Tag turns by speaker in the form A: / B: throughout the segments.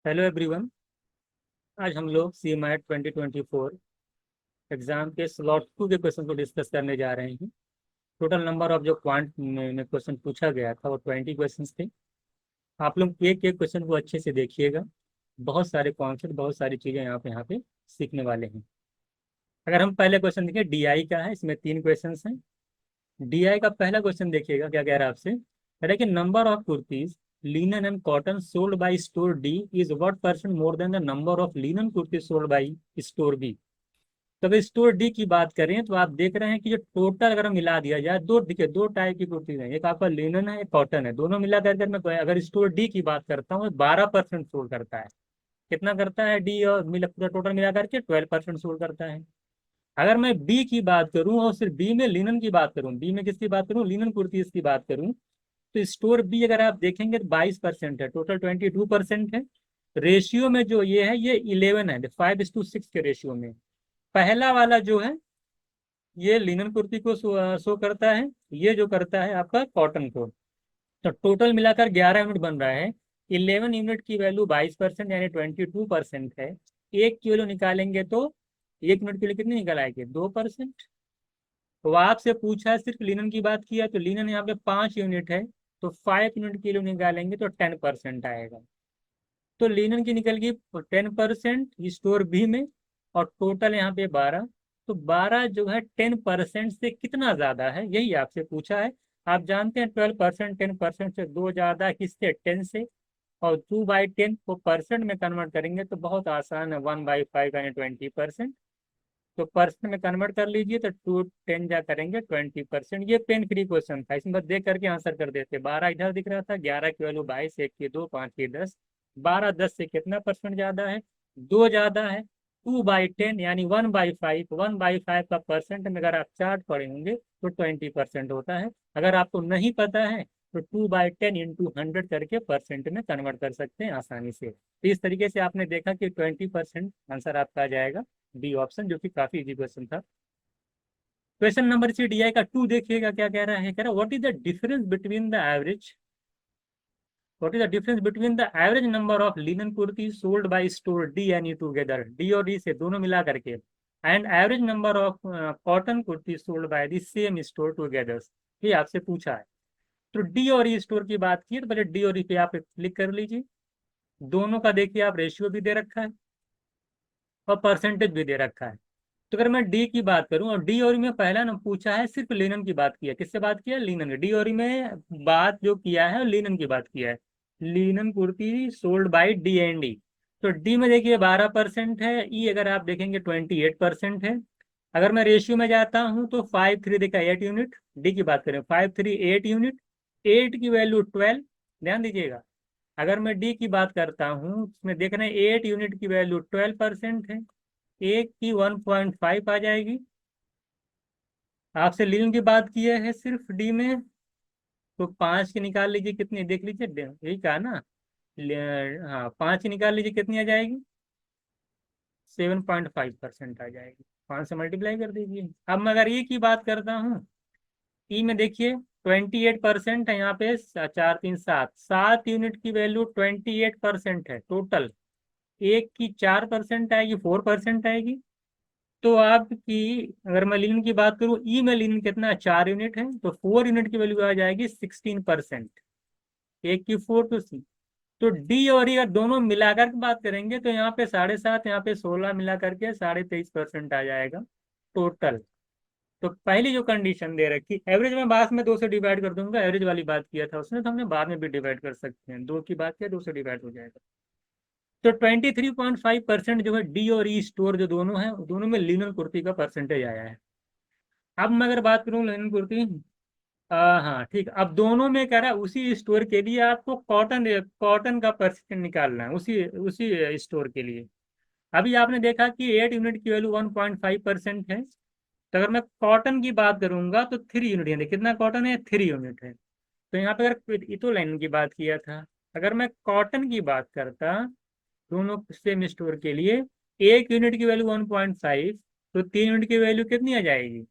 A: Hello everyone. आज हम लोग CMAT 2024 एग्जाम के स्लॉट 2 के क्वेश्चन को डिस्कस करने जा रहे हैं। टोटल नंबर ऑफ जो क्वांट में क्वेश्चन पूछा गया था वो 20 क्वेश्चन थे। आप लोग एक एक क्वेश्चन को अच्छे से देखिएगा। बहुत सारे कॉन्सेप्ट, बहुत सारी चीज़ें यहाँ पे सीखने वाले हैं। अगर हम पहले क्वेश्चन देखें, DI का है, इसमें 3 क्वेश्चन हैं। DI का पहला क्वेश्चन देखिएगा क्या कह रहा है आपसे। कह रहा है कि number of kurtis linen and cotton sold by store D is what percent more than the number of linen kurtis sold by store B. तो अगर स्टोर डी की बात करें तो आप देख रहे हैं कि जो टोटल अगर मिला दिया जाए, दो देखिए, दो टाइप की कुर्तीज हैं, एक आपका लिनन है, एक कॉटन है। दोनों मिला करके मैं अगर स्टोर डी की बात करता हूँ, 12% सोल्ड करता है। कितना करता है डी? और मिला पूरा टोटल मिला करके 12% सोल्ड करता है। अगर मैं बी की बात करूं और सिर्फ बी में लिनन की बात करूं, बी में किसकी बात करूं? लिनन कुर्तीज की बात करूं, तो स्टोर बी अगर आप देखेंगे तो 22% है, टोटल 22% है। रेशियो में जो ये है ये 11 है, 5:6 के रेशियो में। पहला वाला जो है ये लिनन कुर्ती को शो करता है, ये जो करता है आपका कॉटन को। तो टोटल मिलाकर 11 यूनिट बन रहा है। 11 यूनिट की वैल्यू 22% यानी 22% है। एक किलो निकालेंगे तो एक यूनिट के लिए कितनी निकल आएगी? 2%। तो आपसे पूछा है सिर्फ लिनन की बात किया, तो लिनन यहाँ पे 5 यूनिट है, तो 5 यूनिट किलो निकालेंगे तो 10% आएगा। तो लिनन की निकल गई 10% स्टोर बी में, और टोटल यहाँ पे 12। तो 12 जो है 10% से कितना ज्यादा है, यही आपसे पूछा है। आप जानते हैं 12% 10% से दो ज्यादा है, किससे? 10 से। और 2/10 को परसेंट में कन्वर्ट करेंगे तो बहुत आसान है, 1/5 यानी 20%। तो परसेंट में कन्वर्ट कर लीजिए तो 2 10 जा करेंगे 20%। ये पेन फ्री क्वेश्चन था, इसमें बस देख करके आंसर कर देते। 12 इधर दिख रहा था, 11 की वैल्यू 22, 1 की 2, 5 की 10। 12 10 से कितना परसेंट ज्यादा है? 2 ज्यादा है। 2/10 यानी 1/5। 1/5 का परसेंट में अगर आप चार्ट पढ़े होंगे तो 20% होता है। अगर आपको नहीं पता है तो 2/10 इंटू 100 करके परसेंट में कन्वर्ट कर सकते हैं आसानी से। तो इस तरीके से आपने देखा कि 20% आंसर आपका आ जाएगा, बी ऑप्शन, जो कि काफी इजी क्वेश्चन था। क्वेश्चन नंबर 3 DI का 2 देखिएगा क्या कह रहा है। कह रहा है what is the difference between the average, what is the difference between the average number of linen kurti sold by store D and E together, D और ई से दोनों मिला करके, and average number of cotton kurti sold by the same store together. ये आपसे पूछा है। तो डी और ई स्टोर की बात की तो पहले डी और ई पे आप क्लिक कर लीजिए। दोनों का देखिए आप रेशियो भी दे रखा है और परसेंटेज भी दे रखा है। तो अगर मैं डी की बात करूं, और डी और में पहला ना पूछा है सिर्फ लिनन की बात किया, किससे बात किया? लिनन की। डी और में बात जो किया है लिनन की बात किया है। Linen kurti sold by D and D. तो डी में देखिए 12% है, ई अगर आप देखेंगे 28% है। अगर मैं रेशियो में जाता हूं तो 5 3 देखा 8 यूनिट। डी की बात करें 5 3 8 यूनिट, 8 की वैल्यू 12। ध्यान दीजिएगा, अगर मैं डी की बात करता हूँ उसमें देख रहे हैं 8 यूनिट की वैल्यू 12% है, एक की 1.5 आ जाएगी। आपसे लिन की बात की है सिर्फ डी में, तो 5 की निकाल लीजिए कितनी, देख लीजिए यही कहा ना। हाँ, 5 की निकाल लीजिए कितनी आ जाएगी? 7.5% आ जाएगी। 5 से मल्टीप्लाई कर दीजिए। अब मैं अगर ई की बात करता हूँ, ई में देखिए 28% है यहाँ पे, 4 3 7, 7 यूनिट की वैल्यू 28% है टोटल। एक की 4% आएगी, 4% आएगी। तो आपकी अगर मैं लिनन की बात करूं, ई में लिनन कितना है? 4 यूनिट है, तो 4 यूनिट की वैल्यू आ जाएगी 16%। एक की 4 तो सी। तो डी और ई अगर दोनों मिलाकर के बात करेंगे तो यहाँ पे 7.5, यहाँ पे 16 मिला करके 23.5% आ जाएगा टोटल। तो पहली जो कंडीशन दे रखी, एवरेज में बाद में 2 से डिवाइड कर दूंगा, एवरेज वाली बात किया था उसने, तो हमने बाद में भी डिवाइड कर सकते हैं। 2 की बात किया, 2 से डिवाइड हो जाएगा। तो 23.5% जो है डी और ई स्टोर जो दोनों है, दोनों में लिनन कुर्ती का परसेंटेज आया है। अब मैं अगर बात करूँ लिनन कुर्ती, हाँ ठीक, अब दोनों में कह रहा है उसी स्टोर के लिए आपको कॉटन कॉटन का परसेंटेज निकालना है, उसी उसी स्टोर के लिए। अभी आपने देखा कि 8 यूनिट की वैल्यू 1.5% है। तो अगर मैं कॉटन की बात करूंगा तो 3 यूनिट है, कितना कॉटन है? 3 यूनिट है। तो यहाँ पे अगर इतो लाइन की बात किया था, अगर मैं कॉटन की बात करता दोनों सेम स्टोर के लिए, 1 यूनिट की वैल्यू 1.5, तो 3 यूनिट की वैल्यू कितनी आ जाएगी?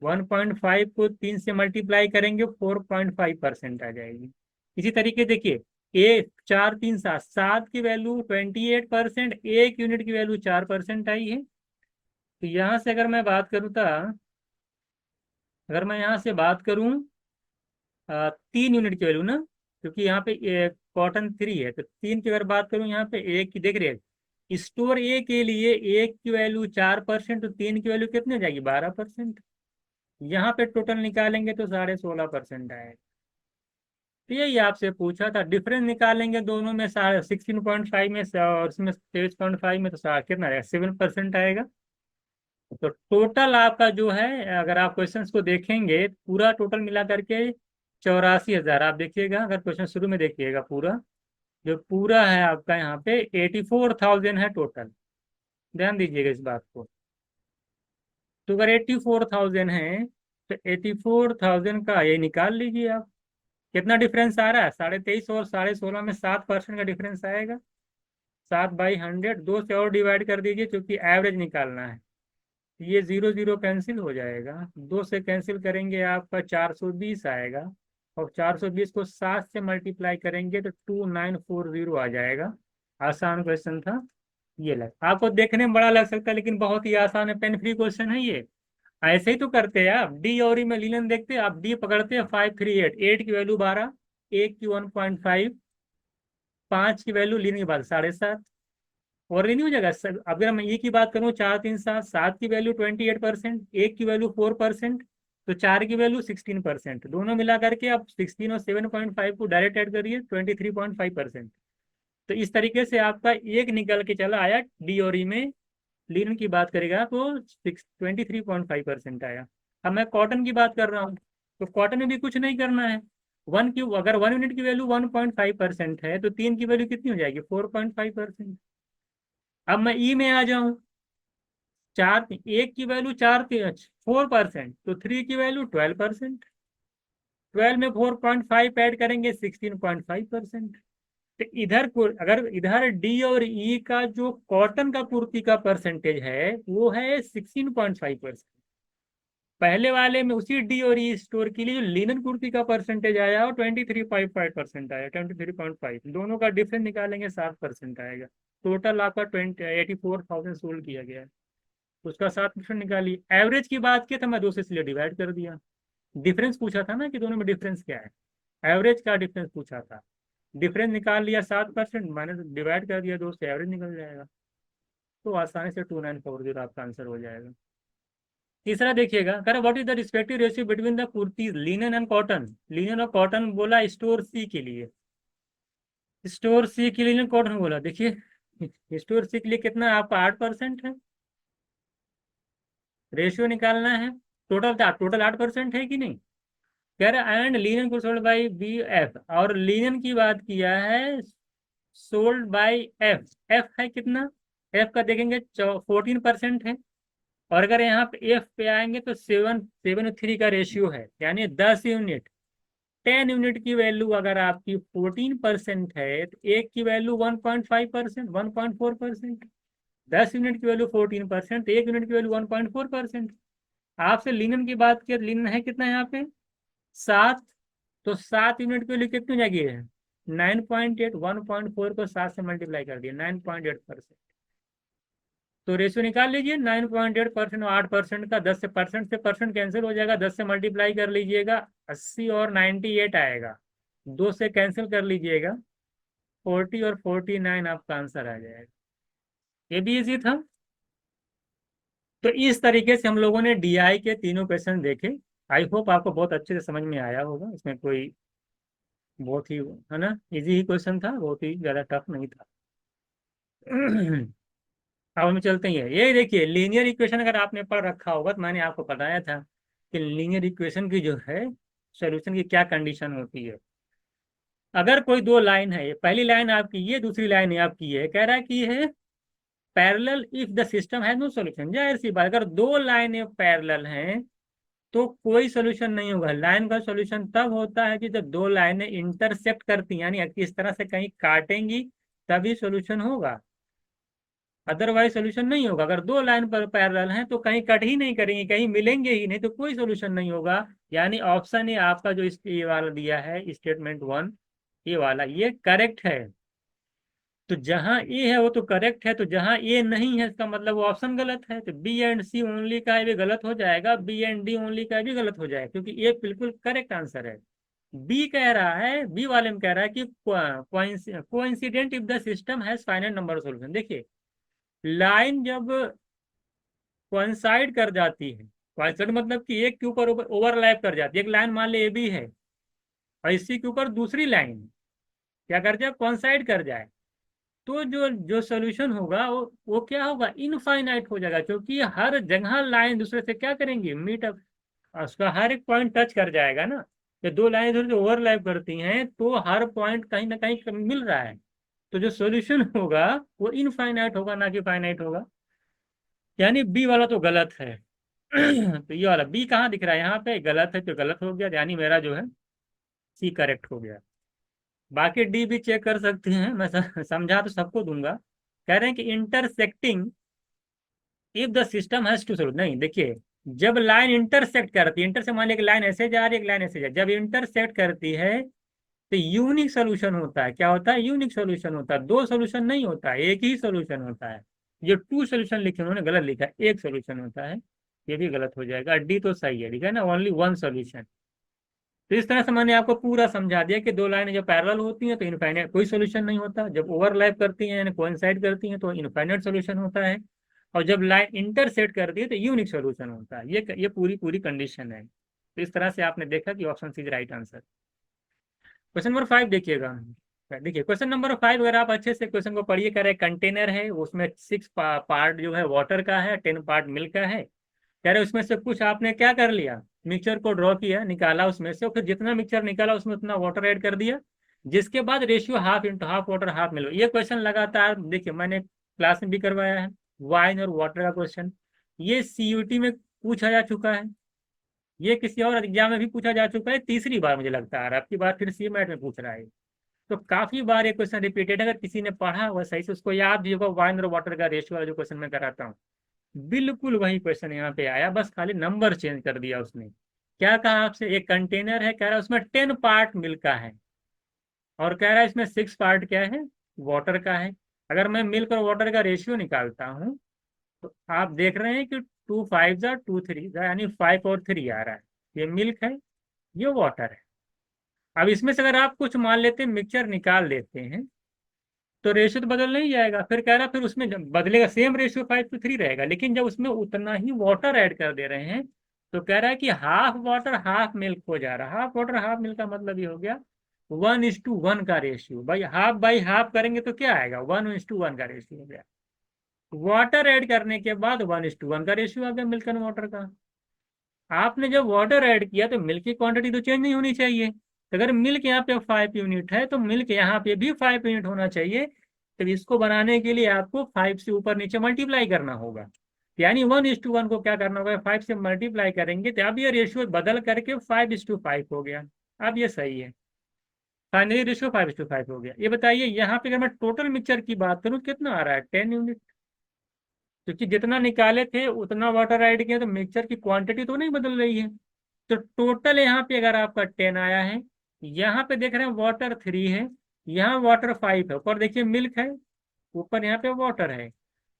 A: 1.5 को 3 से मल्टीप्लाई करेंगे 4.5% आ जाएगी। इसी तरीके देखिए, एक 4 3 7, 7 की वैल्यू 28%, 1 यूनिट की वैल्यू 4% आई है। तो यहाँ से अगर मैं बात करूँ था, अगर मैं यहाँ से बात करूँ 3 यूनिट की वैल्यू ना, क्योंकि यहाँ पे कॉटन 3 है, तो 3 की अगर बात करूँ यहाँ पे एक की, देख रहे हैं स्टोर ए के लिए एक की वैल्यू 4%, तो 3 की वैल्यू कितनी हो जाएगी 12%। यहाँ पे टोटल निकालेंगे तो 16.5% आएगा। तो यही आपसे पूछा था, डिफरेंस निकालेंगे दोनों में, 16.5 में और उसमें 23.5 में, तो कितना आएगा 7% आएगा। तो टोटल आपका जो है, अगर आप क्वेश्चंस को देखेंगे पूरा टोटल मिला करके 84,000, आप देखिएगा अगर क्वेश्चन शुरू में देखिएगा, पूरा जो पूरा है आपका यहाँ पे 84,000 है टोटल। ध्यान दीजिएगा इस बात को। तो अगर 84,000 है तो 84,000 का ये निकाल लीजिए आप, कितना डिफरेंस आ रहा है 23.5 और 16.5 में 7% का डिफरेंस आएगा। 7/100, 2 से और डिवाइड कर दीजिए क्योंकि एवरेज निकालना है। ये 0 0 कैंसिल हो जाएगा, 2 से कैंसिल करेंगे आपका 420 आएगा, और 420 को 7 से मल्टीप्लाई करेंगे तो 2940 आ जाएगा। आसान क्वेश्चन था ये। लग आपको देखने में बड़ा लग सकता है लेकिन बहुत ही आसान है, पेन फ्री क्वेश्चन है ये। ऐसे ही तो करते हैं आप, डी और ई में लीलन देखते हैं आप, डी पकड़ते हैं 538, 8 की वैल्यू 12, 1 की 1.5, 5 की वैल्यू लीन के बाद 7.5, और नहीं हो जाएगा अगर मैं ई की बात करूँ 4 3 7, 7 की वैल्यू 28%, 1 की वैल्यू 4%, तो 4 की वैल्यू 16%, दोनों मिला करके आप 16 और 7.5 को डायरेक्ट ऐड करिए 23.5%। तो इस तरीके से आपका एक निकल के चला आया डी और ई में लीन की बात करेगा तो 23.5% आया। अब मैं कॉटन की बात कर रहा हूँ, तो कॉटन में भी कुछ नहीं करना है। अगर 1 यूनिट की वैल्यू 1.5% है तो 3 की वैल्यू कितनी हो जाएगी 4.5%। अब मैं ई में आ जाऊं, चार एक की वैल्यू 4 4% तो 3 की वैल्यू 12%, 12 में 4.5 ऐड करेंगे 16.5%। तो इधर अगर इधर डी और ई का जो कॉटन का पूर्ति का परसेंटेज है वो है 16.5%। पहले वाले में उसी डी और ई स्टोर के लिए जो लिनन कुर्ती का परसेंटेज आया वो 23.5% आया, 23.5, दोनों का डिफरेंस निकालेंगे 7% आएगा। टोटल आपका 84,000 सोल्ड किया गया है, उसका 7% निकालिए। एवरेज की बात की तो मैं 2 से इसलिए डिवाइड कर दिया। डिफरेंस पूछा था ना कि दोनों में डिफरेंस क्या है, एवरेज का डिफरेंस पूछा था, डिफरेंस निकाल लिया 7%, मैंने डिवाइड कर दिया 2 से, एवरेज निकल जाएगा। तो आसानी से 2940 आपका आंसर हो जाएगा। तीसरा देखिएगा, कह रहा what is the respective ratio between the kurtis linen and cotton. Linen और कॉटन बोला स्टोर सी के लिए, स्टोर सी के लिए लिनन कॉटन बोला। देखिए स्टोर सी के लिए कितना आपका 8% है, रेशियो निकालना है। टोटल 8% है कि नहीं। कह रहा एंड लिनन को सोल्ड बाई बी एफ, और लिनन की बात किया है सोल्ड बाई एफ। एफ है कितना, एफ का देखेंगे 14% है, और अगर यहाँ पे एफ पे आएंगे तो 7:3 का रेशियो है, यानी 10 यूनिट। 10 यूनिट की वैल्यू अगर आपकी 14% है तो एक की वैल्यू 1.5%, 1.4%। 10 यूनिट की वैल्यू 14%, तो 1 यूनिट की वैल्यू 1.4%। आपसे लिनन की बात की, लिनन है कितना यहाँ पे 7, तो 7 यूनिट की वैल्यू कितनी हो जाएगी 9.8, 1.4 को 7 से मल्टीप्लाई कर दिया 9.8%। तो रेशियो निकाल लीजिए 9.8% और 8% का, 10 से परसेंट कैंसिल हो जाएगा, 10 से मल्टीप्लाई कर लीजिएगा 80 और 98 आएगा, 2 से कैंसिल कर लीजिएगा 40 और 49 आपका आंसर आ जाएगा। ये भी इजी था। तो इस तरीके से हम लोगों ने डीआई के तीनों क्वेश्चन देखे। आई होप आपको बहुत अच्छे से समझ में आया होगा, इसमें कोई बहुत ही है ना इजी ही क्वेश्चन था, बहुत ही ज़्यादा टफ नहीं था। अब हम चलते हैं, ये देखिए लीनियर इक्वेशन अगर आपने पढ़ रखा होगा तो मैंने आपको बताया था कि लीनियर इक्वेशन की जो है सॉल्यूशन की क्या कंडीशन होती है। अगर कोई दो लाइन है, पहली लाइन आपकी ये, दूसरी लाइन आपकी है, कह रहा है कि है parallel if the system has no solution. जाहिर सी बात, अगर दो लाइनें पैरेलल हैं तो कोई सोल्यूशन नहीं होगा। लाइन का सोल्यूशन तब होता है कि जब दो लाइनें इंटरसेक्ट करती हैं, यानी इस तरह से कहीं काटेंगी तभी सोल्यूशन होगा, अदरवाइज सोल्यूशन नहीं होगा। अगर दो लाइन पर पैरेलल हैं तो कहीं कट ही नहीं करेंगे, कहीं मिलेंगे ही नहीं, तो कोई सोल्यूशन नहीं होगा। यानी ऑप्शन ए आपका जो ये वाला दिया है स्टेटमेंट 1, ये वाला ये करेक्ट है। तो जहां ए है वो तो करेक्ट है, तो जहां ए नहीं है इसका मतलब वो ऑप्शन गलत है। तो बी एंड सी ओनली का भी गलत हो जाएगा, बी एंड डी ओनली का भी गलत हो जाएगा, क्योंकि ए बिल्कुल करेक्ट आंसर है। बी कह रहा है, बी वाले में कह रहा है कि coincident if the system has finite number of solution. देखिए, लाइन जब कोइंसाइड कर जाती है, कोइंसाइड मतलब कि एक के ऊपर ओवरलैप कर जाती है, एक लाइन मान ले ए बी है और इसी के ऊपर दूसरी लाइन क्या कर जाए, कोइंसाइड कर जाए, तो जो जो सोल्यूशन होगा वो क्या होगा, इनफाइनाइट हो जाएगा, क्योंकि हर जगह लाइन दूसरे से क्या करेंगी, मीट अप, उसका हर एक पॉइंट टच कर जाएगा ना। ये दो लाइन जो ओवरलैप करती हैं तो हर पॉइंट कहीं ना कहीं मिल रहा है, तो जो सॉल्यूशन होगा वो इनफाइनाइट होगा, ना कि फाइनाइट होगा। यानी बी वाला तो गलत है। तो ये वाला बी कहाँ दिख रहा है, यहाँ पे गलत है, तो गलत हो गया, यानी मेरा जो है सी करेक्ट हो गया। बाकी डी भी चेक कर सकते हैं, मैं समझा तो सबको दूंगा। कह रहे हैं कि intersecting if the system has two solution. नहीं, देखिए, जब लाइन इंटरसेक्ट करती है, इंटर से मान लिया कि लाइन ऐसे जा रही है, एक लाइन ऐसे जा रही है, जब इंटरसेक्ट करती है तो यूनिक सोल्यूशन होता है। क्या होता है, यूनिक सोल्यूशन होता है, दो सोल्यूशन नहीं होता है, एक ही सोल्यूशन होता है। जो टू सोल्यूशन लिखे उन्होंने गलत लिखा है, एक सोल्यूशन होता है, ये भी गलत हो जाएगा। डी तो सही है, ठीक है ना, ओनली वन सोल्यूशन। तो इस तरह से मैंने आपको पूरा समझा दिया कि दो लाइनें जब पैरेलल होती हैं तो इनफाइनाइट कोई सोल्यूशन नहीं होता, जब ओवरलैप करती हैं यानी कोइंसाइड करती हैं तो इनफाइनाइट सोल्यूशन होता है, और जब लाइन इंटरसेक्ट करती है तो यूनिक सोल्यूशन होता है। ये पूरी पूरी कंडीशन है। तो इस तरह से आपने देखा कि option C is right answer. Question number 5 देखिएगा। देखिए, क्वेश्चन नंबर 5 अगर आप अच्छे से क्वेश्चन को पढ़िए, कह रहे कंटेनर है, उसमें 6 पार्ट जो है वाटर का है, 10 पार्ट मिल्क का है। कह रहे उसमें से कुछ आपने क्या कर लिया, मिक्सचर को ड्रॉ किया, निकाला उसमें से, और फिर जितना मिक्सचर निकाला उसमें उतना वाटर ऐड कर दिया, जिसके बाद ratio half into half water half milk. ये क्वेश्चन लगातार देखिए मैंने क्लास में भी करवाया है, वाइन और वाटर का क्वेश्चन। ये सीयूटी में पूछा जा चुका है, ये किसी और एग्जाम में भी पूछा जा चुका है, तीसरी बार मुझे लगता है, और आपकी बात फिर सी मैट में पूछ रहा है। तो काफी बार ये क्वेश्चन रिपीटेड, अगर किसी ने पढ़ा हुआ सही से उसको याद भी होगा, वाइन और वाटर का रेशियो वाला जो क्वेश्चन मैं कराता हूँ, बिल्कुल वही क्वेश्चन यहाँ पे आया, बस खाली नंबर चेंज कर दिया उसने। क्या कहा आपसे, एक कंटेनर है, कह रहा है उसमें 10 पार्ट मिल्क का है, और कह रहा है इसमें 6 पार्ट क्या है, वाटर का है। अगर मैं मिल्क और वाटर का रेशियो निकालता हूँ तो आप देख रहे हैं कि 2 5 जा 2 3 जा, यानी 5 और 3 आ रहा है। ये मिल्क है, ये वाटर है। अब इसमें से अगर आप कुछ मान लेते हैं मिक्सचर निकाल लेते हैं तो रेशियो तो बदल नहीं जाएगा, फिर कह रहा फिर उसमें जब बदलेगा सेम रेशियो 5:3 रहेगा, लेकिन जब उसमें उतना ही वाटर ऐड कर दे रहे हैं तो कह रहा है कि हाफ वाटर हाफ मिल्क हो जा रहा है। हाफ वाटर हाफ मिल्क का मतलब ये हो गया 1:1 का रेशियो। भाई हाफ बाई हाफ करेंगे तो क्या आएगा, 1:1 का रेशियो हो गया। वाटर ऐड करने के बाद 1:1 का रेशियो आ गया मिल्क एंड वाटर का। आपने जब वाटर ऐड किया तो मिल्क की क्वांटिटी तो चेंज नहीं होनी चाहिए, तो अगर मिल्क यहाँ पे 5 यूनिट है तो मिल्क यहाँ पे भी 5 यूनिट होना चाहिए। तो इसको बनाने के लिए आपको 5 से ऊपर नीचे मल्टीप्लाई करना होगा, यानी 1:1 को क्या करना होगा, 5 से मल्टीप्लाई करेंगे, तो अब ये रेशियो बदल करके 5:5 हो गया। अब ये सही है, फाइनली रेशियो 5:5 हो गया। ये बताइए यहाँ पे अगर मैं टोटल मिक्सचर की बात करूँ कितना आ रहा है, 10 यूनिट, क्योंकि जितना निकाले थे उतना वाटर ऐड किया, तो मिक्सचर की क्वांटिटी तो नहीं बदल रही है। तो टोटल यहाँ पे अगर आपका 10 आया है, यहाँ पे देख रहे हैं वाटर 3 है, यहाँ वाटर 5 है, ऊपर देखिए मिल्क है, ऊपर यहाँ पे वाटर है।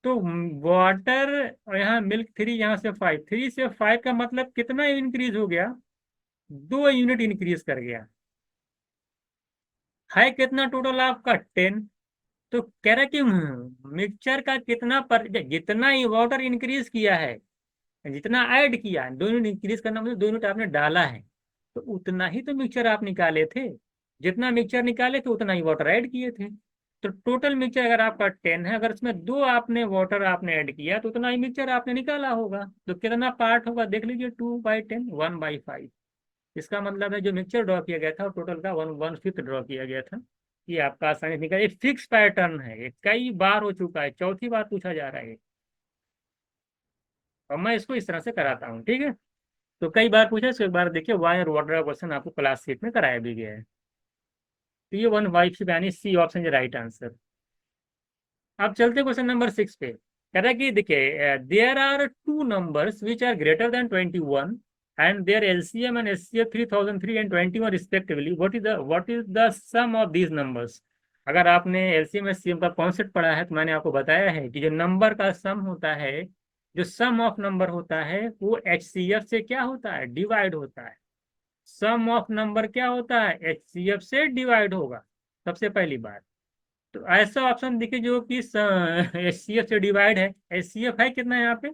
A: तो वाटर और यहाँ मिल्क 3, यहाँ से 5, 3 से 5 का मतलब कितना इंक्रीज हो गया, 2 यूनिट इंक्रीज कर गया है। कितना टोटल आपका 10। तो कह रहा है कि मिक्सचर का कितना पर, जितना ही वाटर इंक्रीज किया है, जितना ऐड किया, 2 यूनिट इंक्रीज करना मतलब 2 यूनिट आपने डाला है, तो उतना ही तो मिक्सचर आप निकाले थे। जितना मिक्सचर निकाले थे उतना ही वाटर ऐड किए थे। तो टोटल मिक्सचर अगर आपका 10 है, अगर इसमें 2 आपने वाटर आपने ऐड किया तो उतना ही मिक्सचर आपने निकाला होगा। तो कितना पार्ट होगा देख लीजिए, 2/10, 1/5। इसका मतलब है जो मिक्सचर ड्रॉ किया गया था और टोटल का 1/5 ड्रॉ किया गया था। ये आपका आसानी से निकल, एक फिक्स पैटर्न है, ये कई बार हो चुका है, चौथी बार पूछा जा रहा है, और मैं इसको इस तरह से कराता हूँ, ठीक है। तो कई बार पूछा, इसको एक बार देखिए, वाई और वाटर का क्वेश्चन आपको क्लास 6 में कराया भी गया है। तो ये 1/5 यानी सी ऑप्शन है राइट आंसर। अब चलते क्वेश्चन नंबर 6 पे। कह रहा है कि देखिए, there are 2 numbers which are greater than 21 and their LCM and SCF 3003 and 21 respectively. What is the sum of these numbers? अगर आपने LCM SCM का कॉन्सेप्ट पढ़ा है तो मैंने आपको बताया है कि जो नंबर का सम होता है, जो सम ऑफ नंबर होता है, वो HCF से क्या होता है, डिवाइड होता है। सम ऑफ नंबर क्या होता है, HCF से डिवाइड होगा, सबसे पहली बात। तो ऐसा ऑप्शन देखिए जो कि HCF से डिवाइड है। HCF है कितना यहाँ पे,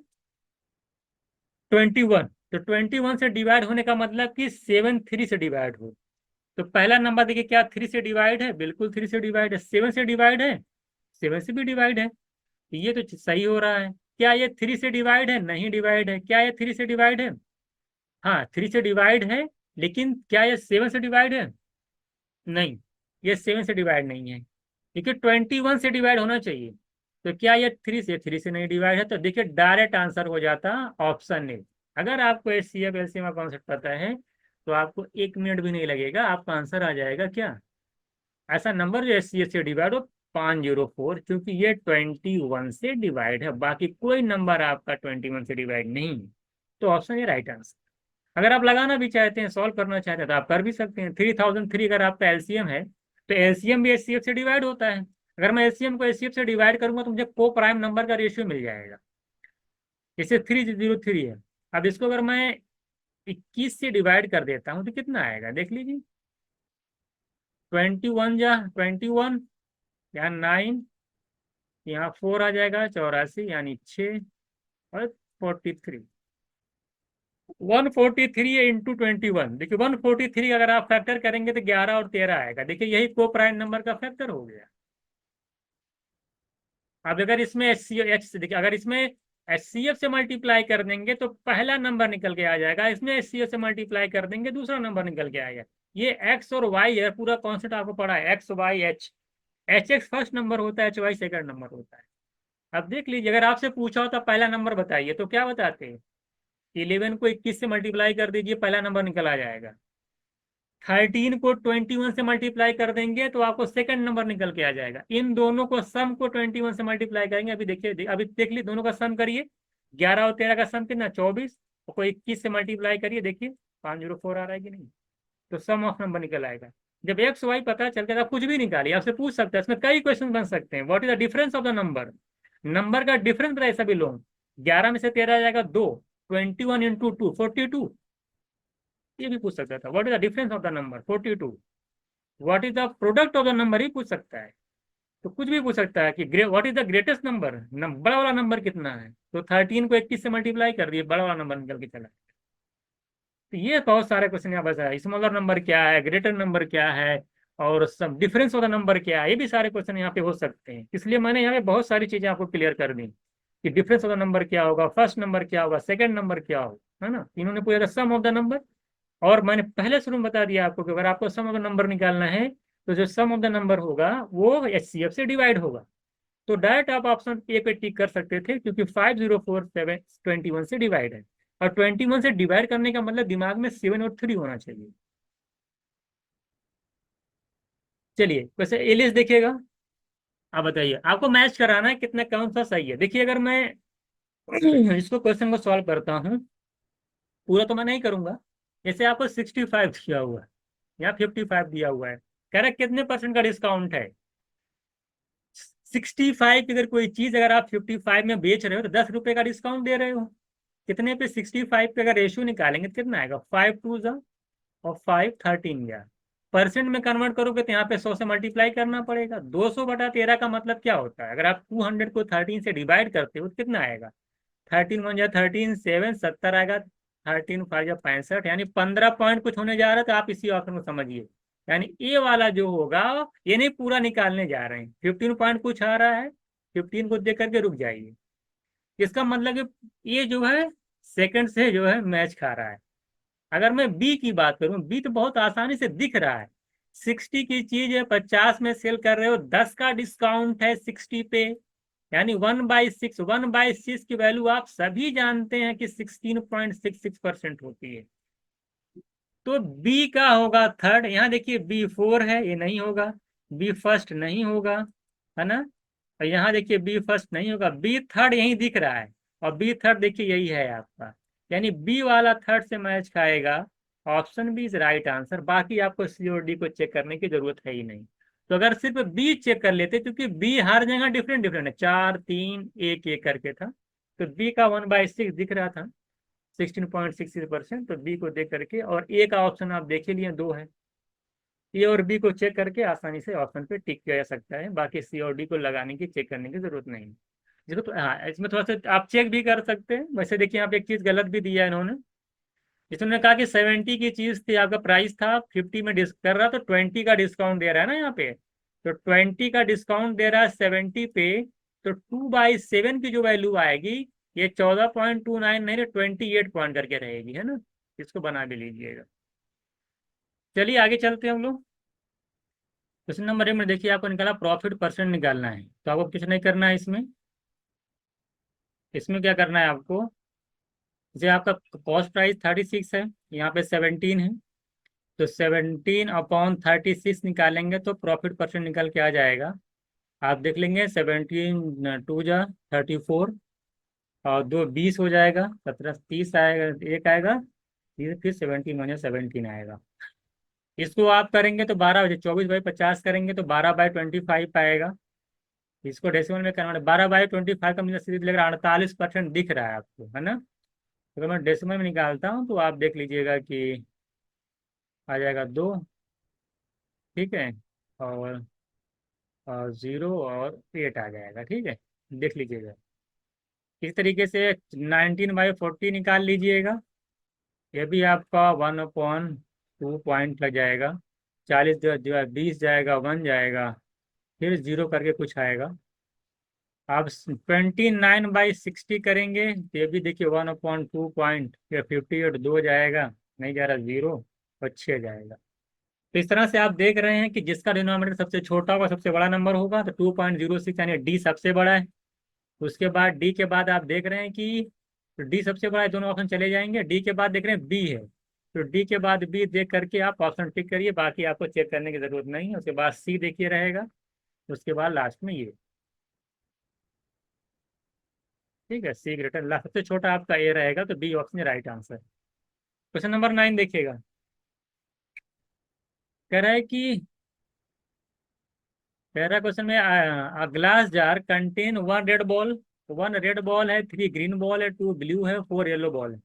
A: 21। तो 21 से डिवाइड होने का मतलब कि 7 3 से डिवाइड हो। तो पहला नंबर देखिए क्या 3 से डिवाइड है, बिल्कुल 3 से डिवाइड है। 7 से डिवाइड है, 7 से भी डिवाइड है। तो ये तो सही हो रहा है। क्या ये 3 से डिवाइड है, नहीं डिवाइड है। क्या ये 3 से डिवाइड है, हाँ 3 से डिवाइड है। लेकिन क्या ये 7 से डिवाइड है, नहीं, ये 7 से डिवाइड नहीं है, क्योंकि 21 से डिवाइड होना चाहिए। तो क्या ये 3 से नहीं डिवाइड है, तो देखिए डायरेक्ट आंसर हो जाता ऑप्शन ए। अगर आपको HCF LCM का कॉन्सेप्ट पता है तो आपको 1 मिनट भी नहीं लगेगा, आपका आंसर आ जाएगा क्या, ऐसा नंबर जो HCF से डिवाइड हो 504, क्योंकि ये 21 से डिवाइड है, बाकी कोई नंबर आपका 21 से डिवाइड नहीं है। तो ऑप्शन ए राइट आंसर। अगर आप लगाना भी चाहते हैं, सॉल्व करना चाहते हैं, तो आप कर भी सकते हैं। 3003 अगर आपका LCM है तो LCM भी HCF से डिवाइड होता है। अगर मैं LCM को HCF से डिवाइड करूंगा तो मुझे को प्राइम नंबर का रेशियो मिल जाएगा, जैसे 303 है। अब इसको अगर मैं 21 से डिवाइड कर देता हूँ तो कितना आएगा देख लीजिए, 21 जा 21, यहाँ 9, यहाँ 4 आ जाएगा, 84 यानी 6, और 43। 143 इंटू 21, देखिए 143 अगर आप फैक्टर करेंगे तो 11 और 13 आएगा। देखिए यही को प्राइम नंबर का फैक्टर हो गया। अब अगर इसमें देखिए अगर इसमें HCF से मल्टीप्लाई कर देंगे तो पहला नंबर निकल के आ जाएगा, इसमें HCF से मल्टीप्लाई कर देंगे दूसरा नंबर निकल के आएगा। ये एक्स और वाई है, पूरा कॉन्सेप्ट आपको पढ़ा है, X Y H. H X first number होता है, HY सेकंड नंबर होता है। अब देख लीजिए अगर आपसे पूछा होता पहला नंबर बताइए तो क्या बताते हैं, 11 को 21 से मल्टीप्लाई कर दीजिए, पहला नंबर निकल आ जाएगा। 13 को 21 से मल्टीप्लाई कर देंगे तो आपको सेकंड नंबर निकल के आ जाएगा। इन दोनों को सम को 21 से मल्टीप्लाई करेंगे, अभी देखिए अभी देख लीजिए दोनों का सम करिए, 11 और 13 का सम कितना 24, और कोई 21 से मल्टीप्लाई करिए, देखिए 504 आ रहा है कि नहीं। तो सम ऑफ नंबर निकल आएगा। जब एक्स वाई पता चल गया तो कुछ भी निकालिए, आपसे पूछ सकते हैं, इसमें कई क्वेश्चन बन सकते हैं। What is the difference of the number, number का डिफरेंस बताइए सभी लोग। 11 में से 13 आ जाएगा 2, 21 इंटू 2 42, ये भी पूछ सकता था। What is the difference of the number 42, what is the product of the number, ही पूछ सकता है। तो कुछ भी पूछ सकता है कि what is the greatest number, बड़ा वाला नंबर कितना है। तो 13 को 21 से मल्टीप्लाई कर दिए, बड़ा वाला नंबर निकल के चला। तो ये बहुत सारे क्वेश्चन यहाँ बचा है, स्मॉलर नंबर क्या है, ग्रेटर नंबर क्या है, और सब डिफरेंस ऑफ द नंबर क्या है, ये भी सारे क्वेश्चन यहाँ पे हो सकते हैं। इसलिए मैंने यहाँ पे बहुत सारी चीजें आपको क्लियर कर दी कि डिफरेंस ऑफ द नंबर क्या होगा, फर्स्ट नंबर क्या होगा, सेकंड नंबर क्या होगा, है ना। इन्होंने पूछा था सम ऑफ द नंबर, और मैंने पहले शुरू में बता दिया आपको कि अगर आपको सम ऑफ द नंबर निकालना है तो जो सम ऑफ द नंबर होगा वो HCF से डिवाइड होगा। तो डायरेक्ट आप ऑप्शन ए पे टिक कर सकते थे, क्योंकि 5047 21 से डिवाइड है, और 21 से डिवाइड करने का मतलब दिमाग में 7 और 3 होना चाहिए। चलिए वैसे एलिस देखिएगा, आप बताइए आपको मैच कराना है कितना कौन सा सही है। देखिए अगर मैं इसको क्वेश्चन को सॉल्व करता हूँ, पूरा तो मैं नहीं करूंगा। जैसे आपको 65 दिया हुआ है या 55 दिया हुआ है, कह रहा है कितने परसेंट का डिस्काउंट है। 65 की अगर कोई चीज अगर आप 55 में बेच रहे हो तो 10 रुपए का डिस्काउंट दे रहे हो। कितने पे, 65 पे अगर रेशियो निकालेंगे तो कितना आएगा, 5 2 जा और 5 13 गया। परसेंट में कन्वर्ट करोगे तो यहाँ पे 100 से मल्टीप्लाई करना पड़ेगा। 200/13 का मतलब क्या होता है, अगर आप 200 को 13 से डिवाइड करते हो तो कितना आएगा, 13 1 जा 13, 7 70 आएगा, 13 5 जा 65, यानी 15 पॉइंट कुछ होने जा रहा है। तो आप इसी ऑप्शन को समझिए, यानी ए वाला जो होगा, ये नहीं पूरा निकालने जा रहे हैं, 15 पॉइंट कुछ आ रहा है, 15 को देख करके रुक जाइए। इसका मतलब कि ये जो है सेकंड से जो है मैच खा रहा है। अगर मैं बी की बात करूं, बी तो बहुत आसानी से दिख रहा है। 60 की चीज है 50 में सेल कर रहे हो, 10 का डिस्काउंट है 60 पे, यानी 1/6, 1/6 की वैल्यू आप सभी जानते हैं कि 16.66% होती है। तो बी का होगा थर्ड। यहाँ देखिए B4 है, ये नहीं होगा। बी फर्स्ट नहीं होगा, है ना। और यहाँ देखिए बी फर्स्ट नहीं होगा, बी थर्ड यही दिख रहा है, और बी थर्ड देखिए यही है आपका। यानी बी वाला थर्ड से मैच खाएगा। Option B is right answer. बाकी आपको सी और डी को चेक करने की जरूरत है ही नहीं। तो अगर सिर्फ बी चेक कर लेते, क्योंकि बी हर जगह डिफरेंट डिफरेंट है, 4 3 1 1 करके था, तो बी का 1/6 दिख रहा था, 16.66%। तो बी को देख करके, और ए का ऑप्शन आप देख ही लिए, 2 है। ए और बी को चेक करके आसानी से ऑप्शन पे टिक किया जा सकता है। बाकी सी और डी को लगाने की, चेक करने की जरूरत नहीं है। जिसको तो हाँ, इसमें थोड़ा सा आप चेक भी कर सकते हैं। वैसे देखिए यहाँ पे एक चीज गलत भी दिया है इन्होंने। इसने कहा कि 70 की चीज थी, आपका प्राइस था 50 में डिस्क कर रहा, तो 20 का डिस्काउंट दे रहा है ना यहाँ पे। तो 20 का डिस्काउंट दे रहा है 70 पे। तो 2/7 की जो वैल्यू आएगी, ये 14.29 नहीं, 28 पॉइंट करके रहेगी, है ना। इसको बना भी लीजिएगा। चलिए आगे चलते हैं हम लोग। क्वेश्चन नंबर 1 में देखिए, आपको निकाला प्रॉफिट परसेंट निकालना है। तो आपको कुछ नहीं करना है इसमें। इसमें क्या करना है आपको, जैसे आपका कॉस्ट प्राइस 36 है, यहाँ पे 17 है, तो 17/36 निकालेंगे तो प्रॉफिट परसेंट निकल के आ जाएगा। आप देख लेंगे, 17 2 जा 34, और 2 20 हो जाएगा, 17 30 आएगा, एक आएगा, फिर 17 - 17 आएगा। इसको आप करेंगे तो 24/50 करेंगे तो 12/25 आएगा। इसको डेसिमल में करना, 12/25 का मतलब सीधे लग रहा है 48% दिख रहा है आपको, है ना। तो अगर मैं डेसिमल में निकालता हूँ तो आप देख लीजिएगा कि आ जाएगा 2, ठीक है, और 0 और 8 आ जाएगा, ठीक है। देख लीजिएगा इस तरीके से। 19/40 निकाल लीजिएगा, ये भी आपका 1/2 पॉइंट लग जाएगा। 40 जो है 20 जाएगा, 1 जाएगा, फिर 0 करके कुछ आएगा। आप 29/60 करेंगे तो ये भी देखिए 1/2 पॉइंट, या 58 2 जाएगा, नहीं जा रहा 0, और 6 जाएगा। तो इस तरह से आप देख रहे हैं कि जिसका डिनोमिनेटर सबसे छोटा होगा सबसे बड़ा नंबर होगा, तो 2.06 यानी डी सबसे बड़ा है। उसके बाद डी के बाद आप देख रहे हैं कि डी सबसे बड़ा है, दोनों ऑप्शन चले जाएंगे। डी के बाद देख रहे हैं बी है, तो डी के बाद बी देख करके आप ऑप्शन टिक करिए, बाकी आपको चेक करने की जरूरत नहीं है। उसके बाद सी देखिए रहेगा, उसके बाद लास्ट में ये, ठीक है। सी ग्रेटर लास्ट, सबसे छोटा आपका ए रहेगा, तो B option right answer. Question number 9 देखिएगा। कह रहा है कि पहला क्वेश्चन में, glass jar contain 1 red ball, 1 red ball है, 3 ग्रीन बॉल है, 2 ब्लू है, 4 येलो बॉल है।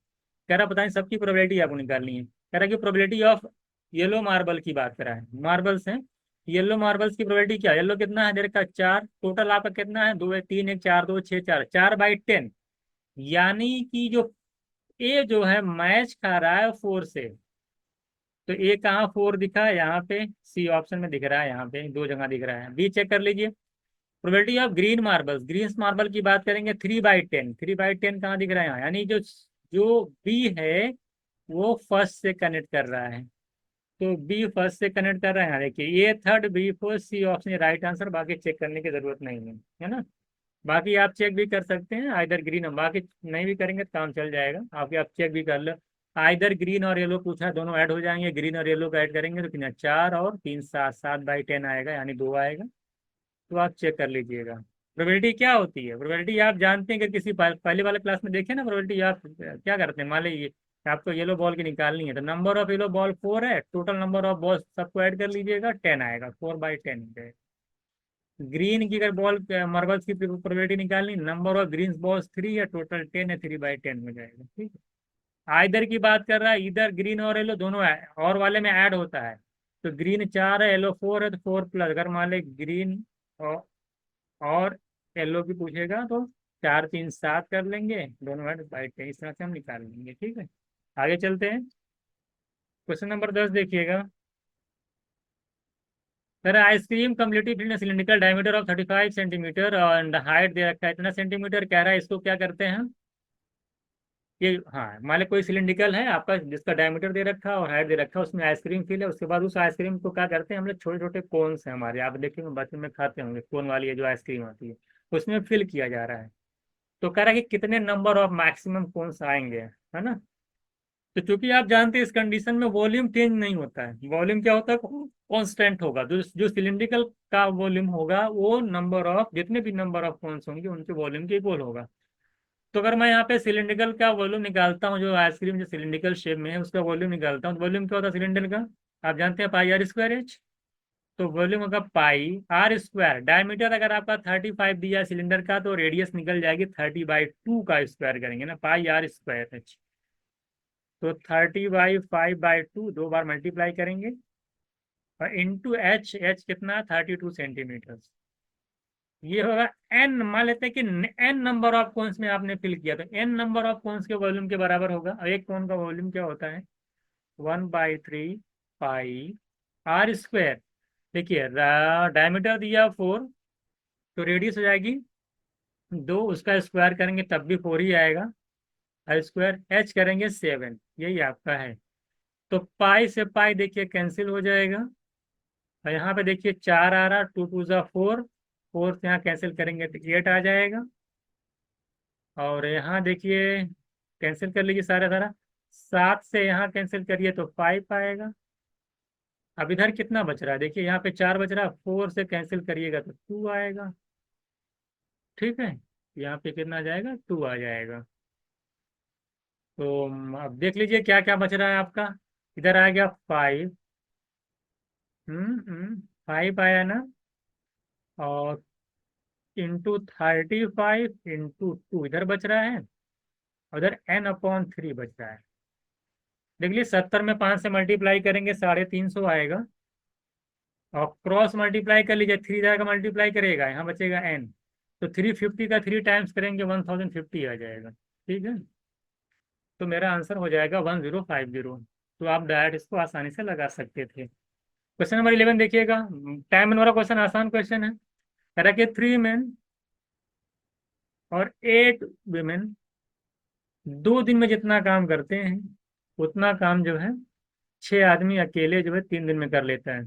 A: कह रहा पता नहीं सबकी प्रोबेबिलिटी आपको निकालनी है। कह रहा कि प्रोबेबिलिटी ऑफ येलो मार्बल की बात करा है, मार्बल्स हैं। येलो मार्बल्स की प्रोबेबिलिटी क्या है, येलो कितना है, देर का 4, टोटल आपका कितना है, 2 3 1 4 2 6 4, 4/10। यानी कि जो ए जो है मैच खा रहा है 4 से। तो ए कहाँ 4 दिखा है, यहाँ पे सी ऑप्शन में दिख रहा है, यहाँ पे 2 जगह दिख रहा है। बी चेक कर लीजिए, probability of green marbles, green marble की बात करेंगे 3/10, 3/10 कहाँ दिख रहा है, यहाँ। यानी जो जो बी है वो फर्स्ट से कनेक्ट कर रहा है, तो बी फर्स्ट से कनेक्ट कर रहा है। यहाँ देखिए, A third, B fourth, C option right answer. बाकी चेक करने की जरूरत नहीं है ना। बाकी आप चेक भी कर सकते हैं आइदर ग्रीन, बाकी नहीं भी करेंगे तो काम चल जाएगा आपके, आप चेक भी कर लो। आइदर ग्रीन और येलो पूछा है, दोनों ऐड हो जाएंगे। ग्रीन और येलो को ऐड करेंगे तो कितना, 4 और 3 7, 7/10 आएगा, यानी 2 आएगा। तो आप चेक कर लीजिएगा। प्रोबेबिलिटी क्या होती है, प्रोबेबिलिटी आप जानते हैं कि किसी पहले वाले क्लास में देखे ना, प्रोबेबिलिटी आप क्या करते हैं, मान लीजिए आपको येलो बॉल की निकालनी है, तो नंबर ऑफ येलो बॉल 4 है, टोटल नंबर ऑफ बॉल सबको ऐड कर लीजिएगा, 10 आएगा, 4/10। ग्रीन की अगर बॉल मार्बल्स की प्रोबेबिलिटी निकालनी, नंबर ऑफ ग्रीन बॉल्स 3 है, टोटल 10 है, 3/10 हो जाएगा, ठीक है। आइदर की बात कर रहा है, इधर ग्रीन और येलो दोनों है, और वाले में ऐड होता है। तो ग्रीन 4 है, येलो 4 है, तो 4+, अगर मान ले ग्रीन और येलो की पूछेगा तो 4 3 7 कर लेंगे, दोनों ऐड बाई 10, इस तरह से हम निकाल लेंगे, ठीक है। आगे चलते हैं। क्वेश्चन नंबर 10 देखिएगा। Sir ice cream community field cylindrical diameter of 35 centimetre and height दे रखा है इतना सेंटीमीटर। कह रहा है इसको क्या करते हैं हम, ये हाँ मान लो कोई सिलिंड्रिकल है आपका, जिसका डायमीटर दे रखा है और हाइट दे रखा है, उसमें आइसक्रीम फिल है। उसके बाद उस आइसक्रीम को क्या करते हैं हम लोग, छोटे छोटे कोन्स हैं हमारे, आप देखेंगे बचपन में खाते होंगे कोन वाली है जो आइसक्रीम आती है, उसमें फिल किया जा रहा है। तो कह रहा है कि कितने नंबर ऑफ मैक्सिमम कोन्स आएंगे, है ना। तो चूंकि आप जानते हैं इस कंडीशन में वॉल्यूम चेंज नहीं होता है, वॉल्यूम क्या होता है, कांस्टेंट होगा। जो सिलिंड्रिकल का वॉल्यूम होगा वो नंबर ऑफ, जितने भी नंबर ऑफ कॉन्स होंगे उनके वॉल्यूम के इक्वल होगा। तो अगर मैं यहाँ पे सिलिंड्रिकल का वॉल्यूम निकालता हूँ, जो आइसक्रीम जो सिलिंड्रिकल शेप में है उसका वॉल्यूम निकालता हूँ, तो वॉल्यूम क्या होता है सिलेंडर का? आप जानते हैं पाई आर स्क्वायर एच। तो वॉल्यूम होगा पाई आर स्क्वायर। डायमीटर अगर आपका 35 दिया है सिलेंडर का, तो रेडियस निकल जाएगी 30/2 का स्क्वायर करेंगे ना, पाई आर स्क्वायर एच। तो 30/5/2 दो बार मल्टीप्लाई करेंगे, और इंटू एच, एच कितना 32 सेंटीमीटर। ये होगा एन, मान लेते हैं कि एन नंबर ऑफ कोन्स में आपने फिल किया, तो एन नंबर ऑफ कोन्स के वॉल्यूम के बराबर होगा। और एक कोन का वॉल्यूम क्या होता है? 1/3 पाई आर स्क्वायर। देखिए डायमीटर दिया 4, तो रेडियस हो जाएगी 2, उसका स्क्वायर करेंगे तब भी 4 ही आएगा। और स्क्वायर एच करेंगे 7, यही आपका है। तो पाई से पाई देखिए कैंसिल हो जाएगा, और यहाँ पे देखिए 4 आ रहा, 2 2 ज़ा 4, 4 से यहाँ कैंसिल करेंगे तो 8 आ जाएगा। और यहाँ देखिए कैंसिल कर लीजिए सारा सारा, 7 से यहाँ कैंसिल करिए तो 5 आएगा। अब इधर कितना बच रहा है? देखिए यहाँ पे 4 बच रहा है, 4 से कैंसिल करिएगा तो 2 आएगा। ठीक है, यहाँ पे कितना आ जाएगा? 2 आ जाएगा। तो अब देख लीजिए क्या क्या बच रहा है आपका। इधर आ गया 5, 5 आया ना, और इंटू 35/2 इधर बच रहा है, उधर n/3 बच रहा है। देख लीजिए 70 में 5 से मल्टीप्लाई करेंगे 350 आएगा, और क्रॉस मल्टीप्लाई कर लीजिए, 3 जाएगा मल्टीप्लाई करेगा, यहाँ बचेगा n। तो 350 का 3 टाइम्स करेंगे 1050 आ जाएगा। ठीक है, तो मेरा आंसर हो जाएगा 1050। तो आप डायरेक्ट इसको आसानी से लगा सकते थे। क्वेश्चन नंबर 11 देखिएगा। टाइम मैन वाला क्वेश्चन, आसान क्वेश्चन है। कह रहा कि 3 मेन और 8 women 2 दिन में जितना काम करते हैं, उतना काम जो है 6 आदमी अकेले जो है 3 दिन में कर लेता है।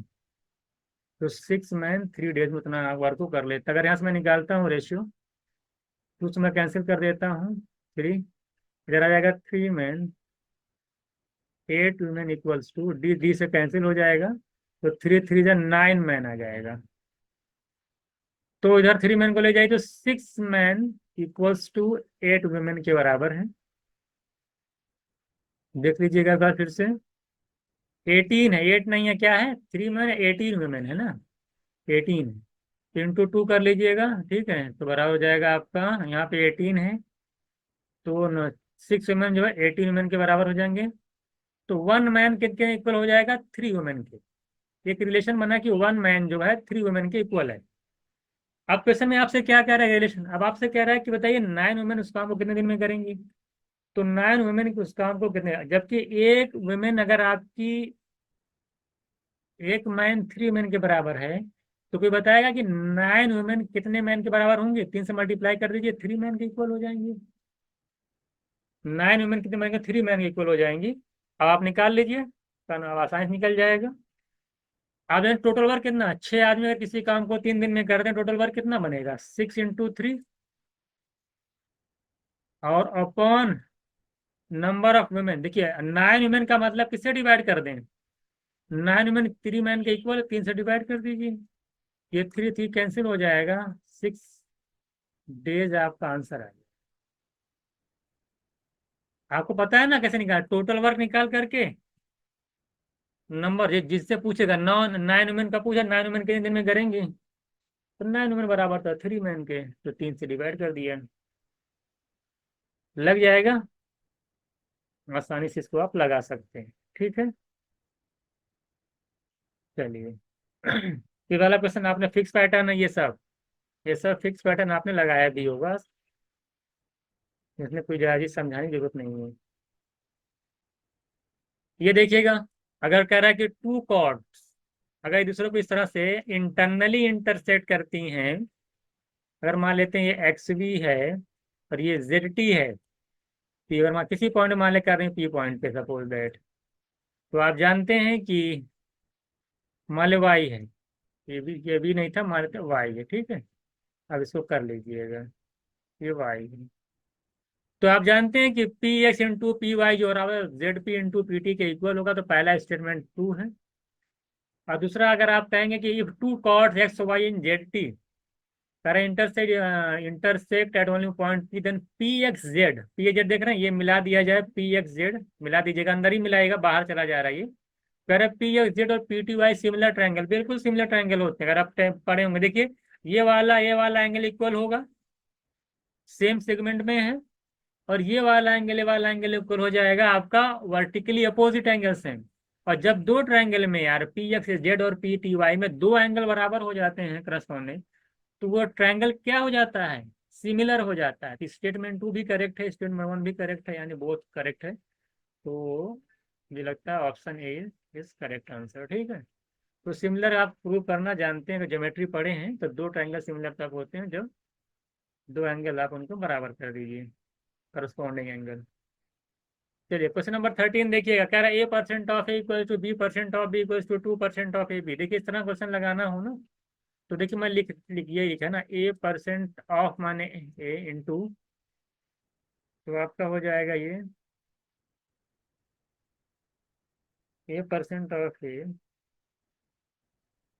A: तो 6 मैन 3 डेज में उतना वर्क को कर लेता है। अगर यहाँ से मैं निकालता हूँ रेशियो, तो उसमें कैंसिल कर देता हूँ 3, इधर आ जाएगा 3 man 8 women equals to D, D से कैंसिल हो जाएगा, तो 3 3 9 मैन आ जाएगा। तो इधर 3 मैन को ले जाए तो 6 मैन इक्वल्स टू 8 women के बराबर है। देख लीजिएगा एक बार फिर से, 18 है, 8 नहीं है, क्या है? 3 मैन 18 women है ना, 18 इंटू 2 कर लीजिएगा। ठीक है, तो बराबर हो जाएगा आपका, यहाँ पे 18 है, तो 6 women जो है 18 women के बराबर हो जाएंगे। तो 1 मैन कितने इक्वल हो जाएगा? 3 women के। एक रिलेशन बना कि 1 मैन जो है 3 women के इक्वल है। अब क्वेश्चन में आपसे क्या कह रहा है रिलेशन? अब आपसे कह रहा है कि बताइए 9 women उस काम को कितने दिन में करेंगी। तो 9 women उस काम को कितने, जबकि एक वुमेन अगर आपकी, एक मैन 3 मैन के बराबर है, तो कोई बताएगा कि 9 वुमेन कितने मैन के बराबर होंगे? 3 से मल्टीप्लाई कर दीजिए, 3 मैन के इक्वल हो जाएंगे। 9 वुमेन कितने मैन के? 3 मैन के इक्वल हो जाएंगी। अब आप निकाल लीजिए, तो अब आसानी से निकल जाएगा। आप टोटल वर्क कितना, 6 आदमी अगर किसी काम को 3 दिन में करते हैं, टोटल वर्क कितना बनेगा? 6 × 3, और अपॉन नंबर ऑफ वुमेन। देखिए 9 वुमेन का मतलब किससे डिवाइड कर दें? 9 वुमेन 3 मैन के इक्वल, 3 से डिवाइड कर दीजिए, ये 3 3 कैंसिल हो जाएगा, 6 डेज आपका आंसर है। आपको पता है ना कैसे निकाल, टोटल वर्क निकाल करके नंबर, जिससे पूछेगा 9 वुमेन का पूछा, 9 वुमेन कितने दिन में करेंगे, तो 9 वुमेन बराबर था 3 मैन के, तो 3 से डिवाइड कर दिया, लग जाएगा। आसानी से इसको आप लगा सकते हैं। ठीक है, चलिए। ये वाला क्वेश्चन आपने फिक्स पैटर्न है, ये सब फिक्स पैटर्न आपने लगाया भी होगा, इसमें कोई ज़्यादा समझाने की जरूरत नहीं है। ये देखिएगा, अगर कह रहा है कि 2 कॉर्ड्स अगर एक दूसरे को इस तरह से इंटरनली इंटरसेक्ट करती हैं, अगर मान लेते हैं ये एक्स वी है और ये जेड टी है, तो अगर मान किसी पॉइंट मान ले कर रहे हैं पी पॉइंट पे सपोज दैट, तो आप जानते हैं कि मान ले वाई है, ये भी नहीं था, मान लेते वाई है। ठीक है, अब इसको कर लीजिएगा, ये वाई है। तो आप जानते हैं कि P X into P Y जो रहा है Z P into P T के इक्वल होगा, तो पहला स्टेटमेंट ट्रू है। और दूसरा, अगर आप कहेंगे कि if 2 chords X Y in Z T, कह रहा है intersect at only point P, then P X Z, P Z देख रहे हैं, ये मिला दिया जाए, पी एक्स जेड मिला दीजिएगा, अंदर ही मिलाएगा, बाहर चला जा रहा है ये। कह रहा है पी एक्स जेड और P T Y similar triangle, बिल्कुल सिमिलर ट्रायंगल होते हैं, अगर आप पढ़े होंगे। देखिए ये वाला एंगल इक्वल होगा, सेम सेगमेंट में है, और ये वाला एंगल इक्वल हो जाएगा आपका वर्टिकली अपोजिट एंगल से। और जब दो ट्रायंगल में यार पी एक्स जेड और पी टी वाई में दो एंगल बराबर हो जाते हैं करस्पॉन्डिंग, तो वो ट्रायंगल क्या हो जाता है, सिमिलर हो जाता है। तो स्टेटमेंट 2 भी करेक्ट है, स्टेटमेंट 1 भी करेक्ट है, यानी बोथ करेक्ट है। तो मुझे लगता है option A is correct answer, ठीक है। तो सिमिलर आप प्रूव करना जानते हैं, अगर ज्योमेट्री पढ़े हैं तो दो ट्रायंगल सिमिलर तब होते हैं जब दो एंगल आप उनको बराबर कर दीजिए, करस्पॉन्डिंग एंगल। चलिए क्वेश्चन नंबर 13 देखिएगा, कह रहा है A% of A equal to B% of B equal to 2% of A B. देखिए इस तरह क्वेश्चन लगाना हो ना, तो देखिए मैं ये लिखा ना, A% ऑफ माने A इंटू, तो आपका हो जाएगा ये A% of A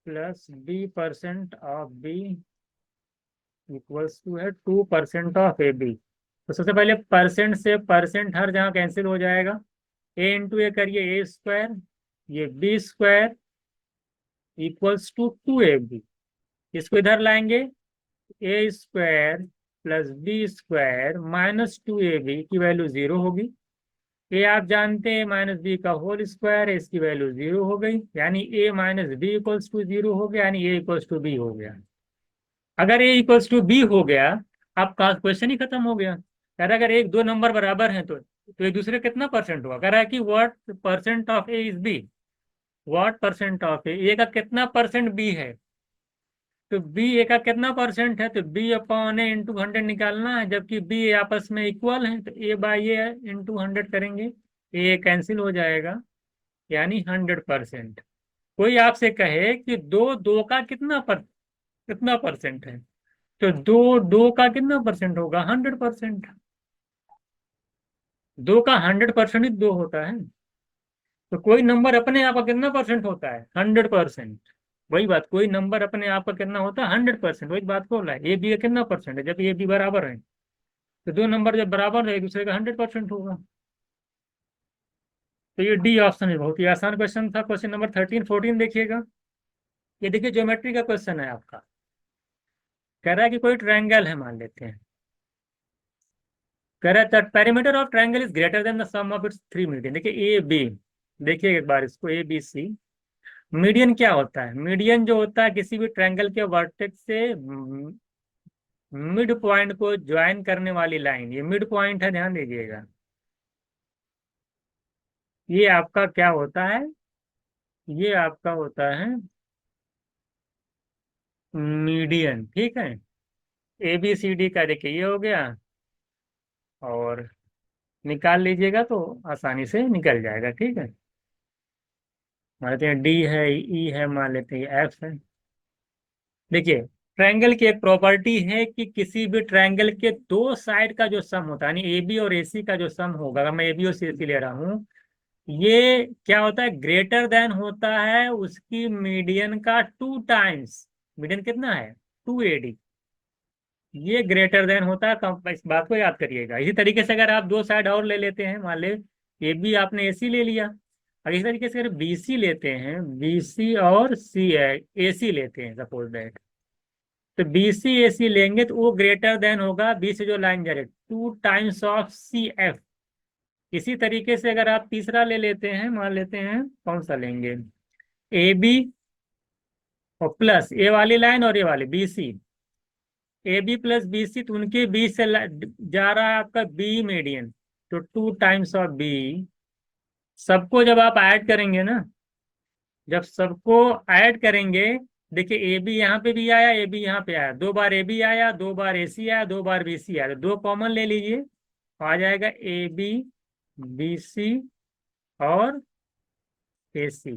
A: plus B% of B equals to है 2% ऑफ ए बी। तो सबसे पहले परसेंट से परसेंट हर जगह कैंसिल हो जाएगा, ए इंटू ए करिए, ए स्क्वायर, ये b square equals to 2ab। इसको इधर लाएंगे, a square plus b square minus 2ab की वैल्यू 0 होगी। ए आप जानते हैं माइनस बी का होल स्क्वायर है, इसकी वैल्यू 0 हो गई, यानी a minus b equals to 0 हो गया, यानी ए इक्वल्स टू बी हो गया। अगर ए इक्वल्स टू बी हो गया, आपका क्वेश्चन ही खत्म हो गया। कह रहा है अगर एक दो नंबर बराबर हैं तो एक दूसरे कितना परसेंट हुआ, कह रहा है कि what percent of A is B, what percent of A का कितना परसेंट बी है, तो बी ए का कितना परसेंट है, तो बी अपॉन ए इंटू 100 निकालना है, जबकि बी आपस में इक्वल है, तो ए बाई ए इंटू 100 करेंगे, ए कैंसिल हो जाएगा, यानी 100%। कोई आपसे कहे कि दो दो का कितना परसेंट है, तो दो दो का कितना परसेंट होगा, 100%। दो का 100% ही दो होता है। तो कोई नंबर अपने आप का कितना परसेंट होता है, 100%। वही बात, कोई नंबर अपने आप का कितना होता है, 100%। वही बात बोल रहा है, ए बी का कितना परसेंट है, जब ए बी बराबर है, तो दो नंबर जब बराबर है एक दूसरे का 100% होगा। तो ये डी ऑप्शन है, बहुत ही आसान क्वेश्चन था। क्वेश्चन नंबर 13-14 देखिएगा, ये देखिए ज्योमेट्री का क्वेश्चन है आपका। कह रहा है कि कोई ट्रायंगल है, मान लेते हैं, कह रहा है that perimeter of triangle is greater than the sum of its three median. देखिए ए बी, देखिए एक बार इसको, ए बी सी। मीडियन क्या होता है, मीडियन जो होता है किसी भी ट्रायंगल के वर्टेक्स से मिड पॉइंट को ज्वाइन करने वाली लाइन, ये मिड पॉइंट है, ध्यान दीजिएगा। ये आपका क्या होता है, ये आपका होता है मीडियन, ठीक है। ए बी सी डी का देखिए ये हो गया, और निकाल लीजिएगा तो आसानी से निकल जाएगा, ठीक है। मान लेते हैं डी है, ई है, मान लेते हैं एफ है। देखिए ट्रायंगल की एक प्रॉपर्टी है कि किसी भी ट्रायंगल के दो साइड का जो सम होता है, यानी ए बी और ए सी का जो सम होगा, अगर मैं ए बी और सी ले रहा हूँ, ये क्या होता है, ग्रेटर देन होता है उसकी मीडियन का 2 टाइम्स। मीडियन कितना है, 2ad, ये ग्रेटर देन होता है। इस बात को याद करिएगा। इसी तरीके से अगर आप दो साइड और ले लेते हैं, मान ले ए बी आपने ए सी ले लिया, और इसी तरीके से अगर बी सी लेते हैं, बी सी और सी ए सी लेते हैं सपोज दैट, तो बी सी ए सी लेंगे तो वो ग्रेटर देन होगा बी से जो लाइन जा रही है 2 टाइम्स ऑफ सी एफ। इसी तरीके से अगर आप तीसरा ले लेते हैं, मान लेते हैं कौन सा लेंगे, ए बी और प्लस ए वाली लाइन और ए वाली B C, A B plus B C, तो उनके बीच से जा रहा है आपका बी मीडियन, तो 2 टाइम्स ऑफ बी। सबको जब आप ऐड करेंगे ना, जब सबको ऐड करेंगे, देखिए ए बी यहाँ पे भी आया, ए बी यहाँ पे आया, दो बार ए बी आया, दो बार ए सी आया, दो बार बी सी आया, तो दो कॉमन ले लीजिए, आ जाएगा ए बी, बी सी और ए सी,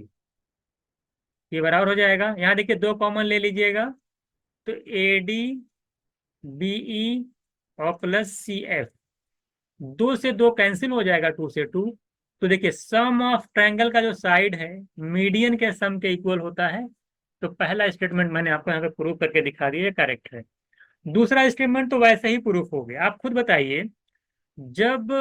A: ये बराबर हो जाएगा। यहाँ देखिए दो कॉमन ले लीजिएगा, तो ए डी बीई और प्लस सी एफ, दो से दो कैंसिल हो जाएगा, 2 से 2। तो देखिए सम ऑफ ट्रायंगल का जो साइड है मीडियन के सम के इक्वल होता है। तो पहला स्टेटमेंट मैंने आपको यहाँ पे प्रूव करके दिखा दिया, करेक्ट है। दूसरा स्टेटमेंट तो वैसे ही प्रूफ हो गया। आप खुद बताइए, जब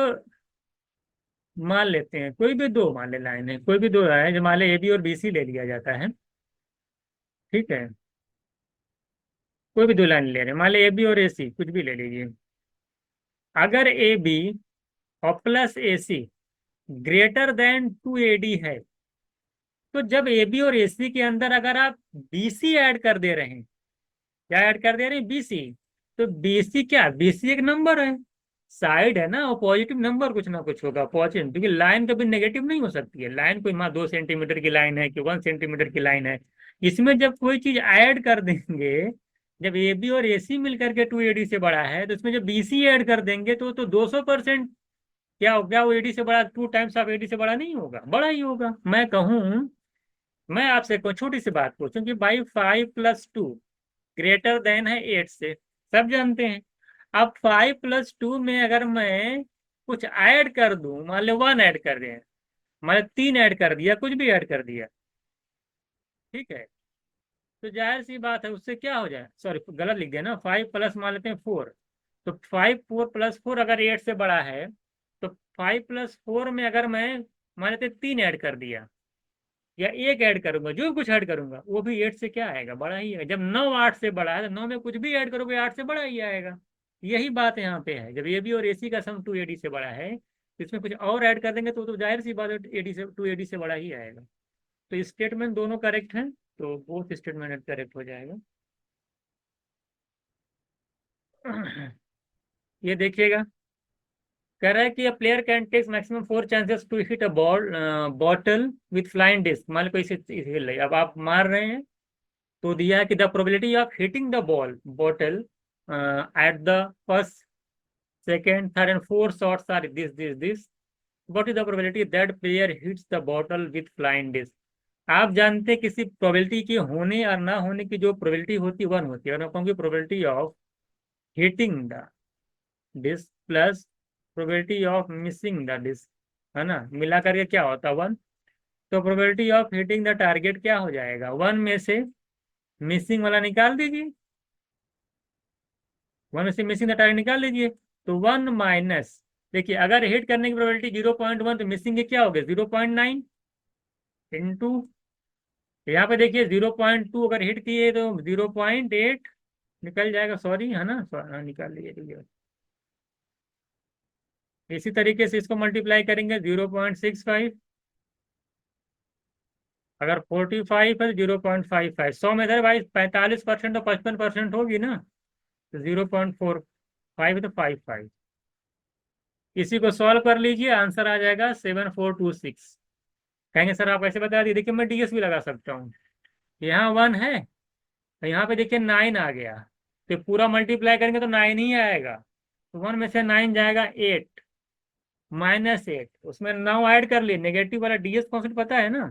A: मान लेते हैं कोई भी दो, मान ले लाइन है, कोई भी दो लाइन है, जब मान ले ए बी और बी सी ले लिया जाता है, ठीक है, कोई भी दो लाइन ले रहे हैं, मान ले ए बी और ए सी, कुछ भी ले लीजिए। अगर ए बी और प्लस ए सी ग्रेटर देन 2 AD है, तो जब ए बी और ए सी के अंदर अगर आप बी सी ऐड कर दे रहे हैं, क्या ऐड कर दे रहे हैं, बी सी, तो बी सी क्या, बी सी एक नंबर है, साइड है ना, और पॉजिटिव नंबर कुछ ना कुछ होगा पॉजिटिव, क्योंकि लाइन कभी नेगेटिव नहीं हो सकती है। लाइन कोई मान 2 सेंटीमीटर की लाइन है कि 1 सेंटीमीटर की लाइन है, इसमें जब कोई चीज ऐड कर देंगे, जब ए बी और ए सी मिलकर के 2 AD से बड़ा है, तो इसमें जब बी सी ऐड कर देंगे तो 200%, क्या हो गया, वो एडी से बड़ा, 2 टाइम्स ऑफ एडी से बड़ा नहीं होगा, बड़ा ही होगा। मैं कहूँ, मैं आपसे कोई छोटी सी बात पूछूं कि भाई 5 + 2 ग्रेटर देन है 8 से, सब जानते हैं। अब 5 + 2 में अगर मैं कुछ ऐड कर दूं, मान लो 1 ऐड कर दें, मान लो 3 ऐड कर दिया, कुछ भी ऐड कर दिया, ठीक है, तो जाहिर सी बात है उससे क्या हो जाए, सॉरी गलत लिख दिया ना, 5 प्लस मान लेते हैं 4, तो 5 4 + 4 अगर 8 से बड़ा है, तो 5 + 4 में अगर मैं मान लेते 3 ऐड कर दिया, या एक ऐड करूंगा, जो कुछ ऐड करूंगा वो भी 8 से क्या आएगा, बड़ा ही है। जब 9 8 से बड़ा है, तो 9 में कुछ भी ऐड करोगे 8 से बड़ा ही आएगा। यही बात यहाँ पे है, जब ए बी और ए सी का सम 2 AD से बड़ा है, तो इसमें कुछ और ऐड कर देंगे तो जाहिर सी बात है एडी से 2 AD से बड़ा ही आएगा। तो स्टेटमेंट दोनों करेक्ट हैं, तो बोथ स्टेटमेंट करेक्ट हो जाएगा। ये देखिएगा, कह रहा है कि a player can take maximum 4 chances to hit a ball bottle with flying disc, मान लो कोई हिल रही है, अब आप मार रहे हैं, तो दिया है कि the probability of hitting the ball bottle at the first, second, third and fourth shots are this, what is the probability that player hits the bottle with flying disc. आप जानते हैं किसी प्रोबेबिलिटी के होने और ना होने की जो प्रोबेबिलिटी होती है 1 होती है, और मैं कहूँगी probability of hitting the disc plus probability of missing the disc, है ना, मिला करके क्या होता है 1। तो probability of hitting the target क्या हो जाएगा, 1 में से मिसिंग वाला निकाल दीजिए, 1 में से मिसिंग द टारगेट निकाल दीजिए, तो 1 माइनस, देखिए अगर हिट करने की प्रोबेबिलिटी 0.1, तो मिसिंग के क्या हो गया 0.9 इंटू, यहाँ पे देखिए 0.2 अगर हिट किए तो 0.8 निकल जाएगा, सॉरी है ना, हाँ, निकाल लीजिए, ठीक है। इसी तरीके से इसको मल्टीप्लाई करेंगे 0.65, अगर 45 है तो 0.55, 100 में था भाई 45% तो 55% होगी ना, तो 0.45 है तो 55, इसी को सॉल्व कर लीजिए, आंसर आ जाएगा 7426। कहेंगे सर आप ऐसे बता दिए, देखिए मैं डीएस भी लगा सकता हूँ, यहाँ 1 है, तो यहाँ पे देखिए 9 आ गया, तो पूरा मल्टीप्लाई करेंगे तो 9 ही आएगा, तो 1 में से 9 जाएगा 8, -8, उसमें 9 ऐड कर लिए, नेगेटिव वाला डीएस कॉन्सेप्ट पता है ना,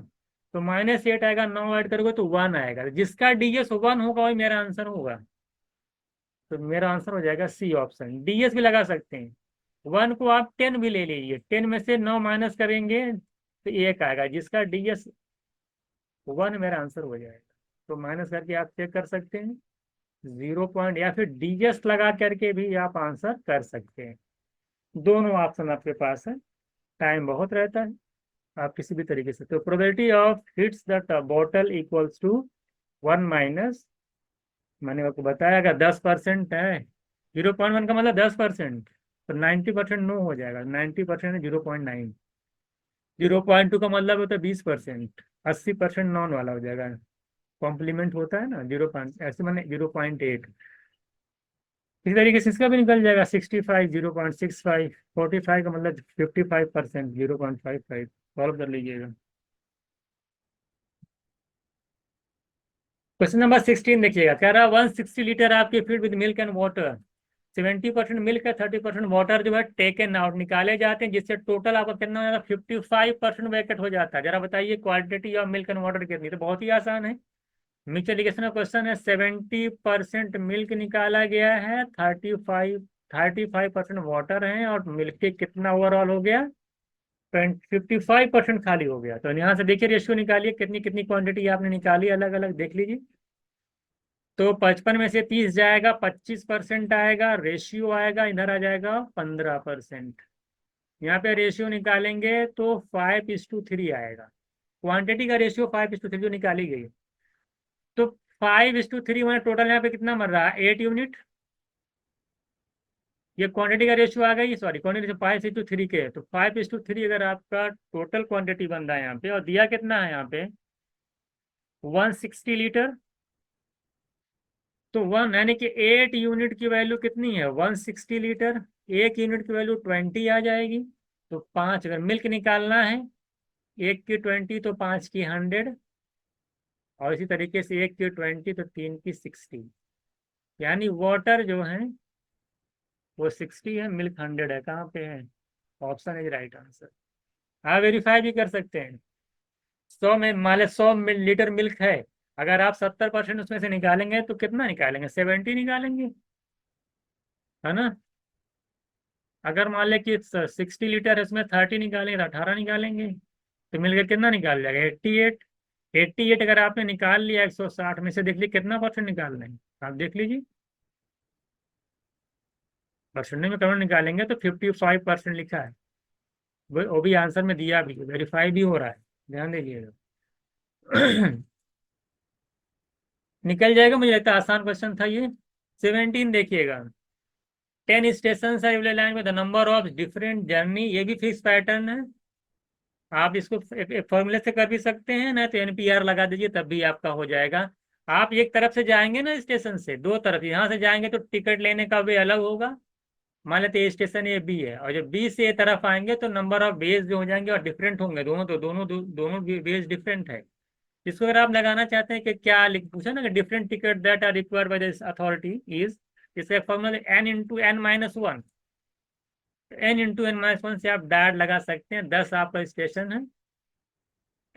A: तो -8 आएगा, 9 ऐड करोगे तो 1 आएगा, जिसका डीएस 1 होगा वही मेरा आंसर होगा, तो मेरा आंसर हो जाएगा सी ऑप्शन। डीएस भी लगा सकते हैं, 1 को आप 10 भी ले लीजिए, 10 में से 9 माइनस करेंगे तो 1 आएगा, जिसका डीएस 1 मेरा आंसर हो जाएगा। तो माइनस करके आप चेक कर सकते हैं 0 पॉइंट, या फिर डीएस लगा करके भी आप आंसर कर सकते हैं, दोनों ऑप्शन आपके पास है, टाइम बहुत रहता है, आप किसी भी तरीके से। तो probability of hits the bottle equals to 1 minus, मैंने आपको बताया अगर 10% है, 0.1 का मतलब 10%, तो 90% नो हो जाएगा, 90% है 0.9, 0.2 का मतलब होता है 20%, 80% नॉन वाला हो जाएगा, कॉम्प्लीमेंट होता है ना 0. ऐसे मैंने 0.8, इसी तरीके से इसका भी निकल जाएगा 65, 0.65, 45 का मतलब 55%, 0.55, सॉल्व कर लीजिएगा। क्वेश्चन नंबर 16 देखिएगा, कह रहा है 160 लीटर आपके feed with milk and water, 70% milk है, 30% वाटर जो है टेकन आउट, निकाले जाते हैं, जिससे टोटल आपका कितना हो जाता है 55% वैकेट हो जाता है। जरा बताइए quantity of milk and water कितनी, तो बहुत ही आसान है, मिक्सचर इक्वेशन का क्वेश्चन है, 70% मिल्क निकाला गया है, 35% वाटर है, और मिल्क के कितना ओवरऑल हो गया 55% खाली हो गया। तो यहाँ से देखिए रेशियो निकालिए, कितनी कितनी क्वांटिटी आपने निकाली, अलग अलग देख लीजिए। तो 55 में से 30 जाएगा, 25% आएगा, रेशियो आएगा इधर आ जाएगा 15%। यहाँ पे रेशियो निकालेंगे तो 5:3 आएगा। क्वांटिटी का रेशियो 5:3 जो निकाली गई, तो 5:3 मैंने टोटल यहाँ पे कितना मर रहा है, 8 यूनिट। ये क्वांटिटी का रेशियो आ गई, सॉरी क्वांटिटी 5:3 के, तो 5:3 अगर आपका टोटल क्वांटिटी बन रहा है यहाँ पे, और दिया कितना है यहाँ पे 160 लीटर, तो वन यानी कि 8 यूनिट की वैल्यू कितनी है 160 लीटर, एक यूनिट की वैल्यू 20 आ जाएगी। तो 5 अगर मिल्क निकालना है, एक की 20 तो 5 की 100, और इसी तरीके से एक की 20 तो 3 की 60, यानी वाटर जो है वो 60 है, मिल्क 100 है। कहाँ पे है, ऑप्शन इज राइट आंसर। आप वेरीफाई भी कर सकते हैं। 100 में मान लो 100 लीटर मिल्क है, अगर आप 70% उसमें से निकालेंगे तो कितना निकालेंगे, 70 निकालेंगे, है ना। अगर मान लें कि 60 लीटर है, उसमें 30 निकालेंगे तो 18 निकालेंगे, तो मिलकर कितना निकाल जाएगा 88। 88 अगर आपने निकाल लिया 160 में से, देख लीजिए कितना परसेंट निकाल रहे हैं, आप देख लीजिए। परसेंट में कमेंट निकालेंगे तो 55% लिखा है, वो भी आंसर में दिया भी, वेरीफाई भी हो रहा है, ध्यान दीजिएगा। निकल जाएगा, मुझे लगता है आसान क्वेश्चन था ये। 17 देखिएगा, 10 स्टेशन है रेलवे लाइन में, the number of different journey, ये भी फिक्स पैटर्न है। आप इसको एक फॉर्मूले से कर भी सकते हैं ना, तो एनपीआर लगा दीजिए तब भी आपका हो जाएगा। आप एक तरफ से जाएंगे ना स्टेशन से, दो तरफ यहाँ से जाएंगे तो टिकट लेने का वे अलग होगा। मान लेते हैं स्टेशन ये बी है, और जब बी से ए तरफ आएंगे तो नंबर ऑफ बेज जो हो जाएंगे और डिफरेंट होंगे, दोनों बेज डिफरेंट है। इसको अगर आप लगाना चाहते हैं कि क्या लिख पूछा ना कि different ticket that are required by this authority is, इसका formula n × n-1। n × n-1 से आप डायरेक्ट लगा सकते हैं। 10 आपका स्टेशन है,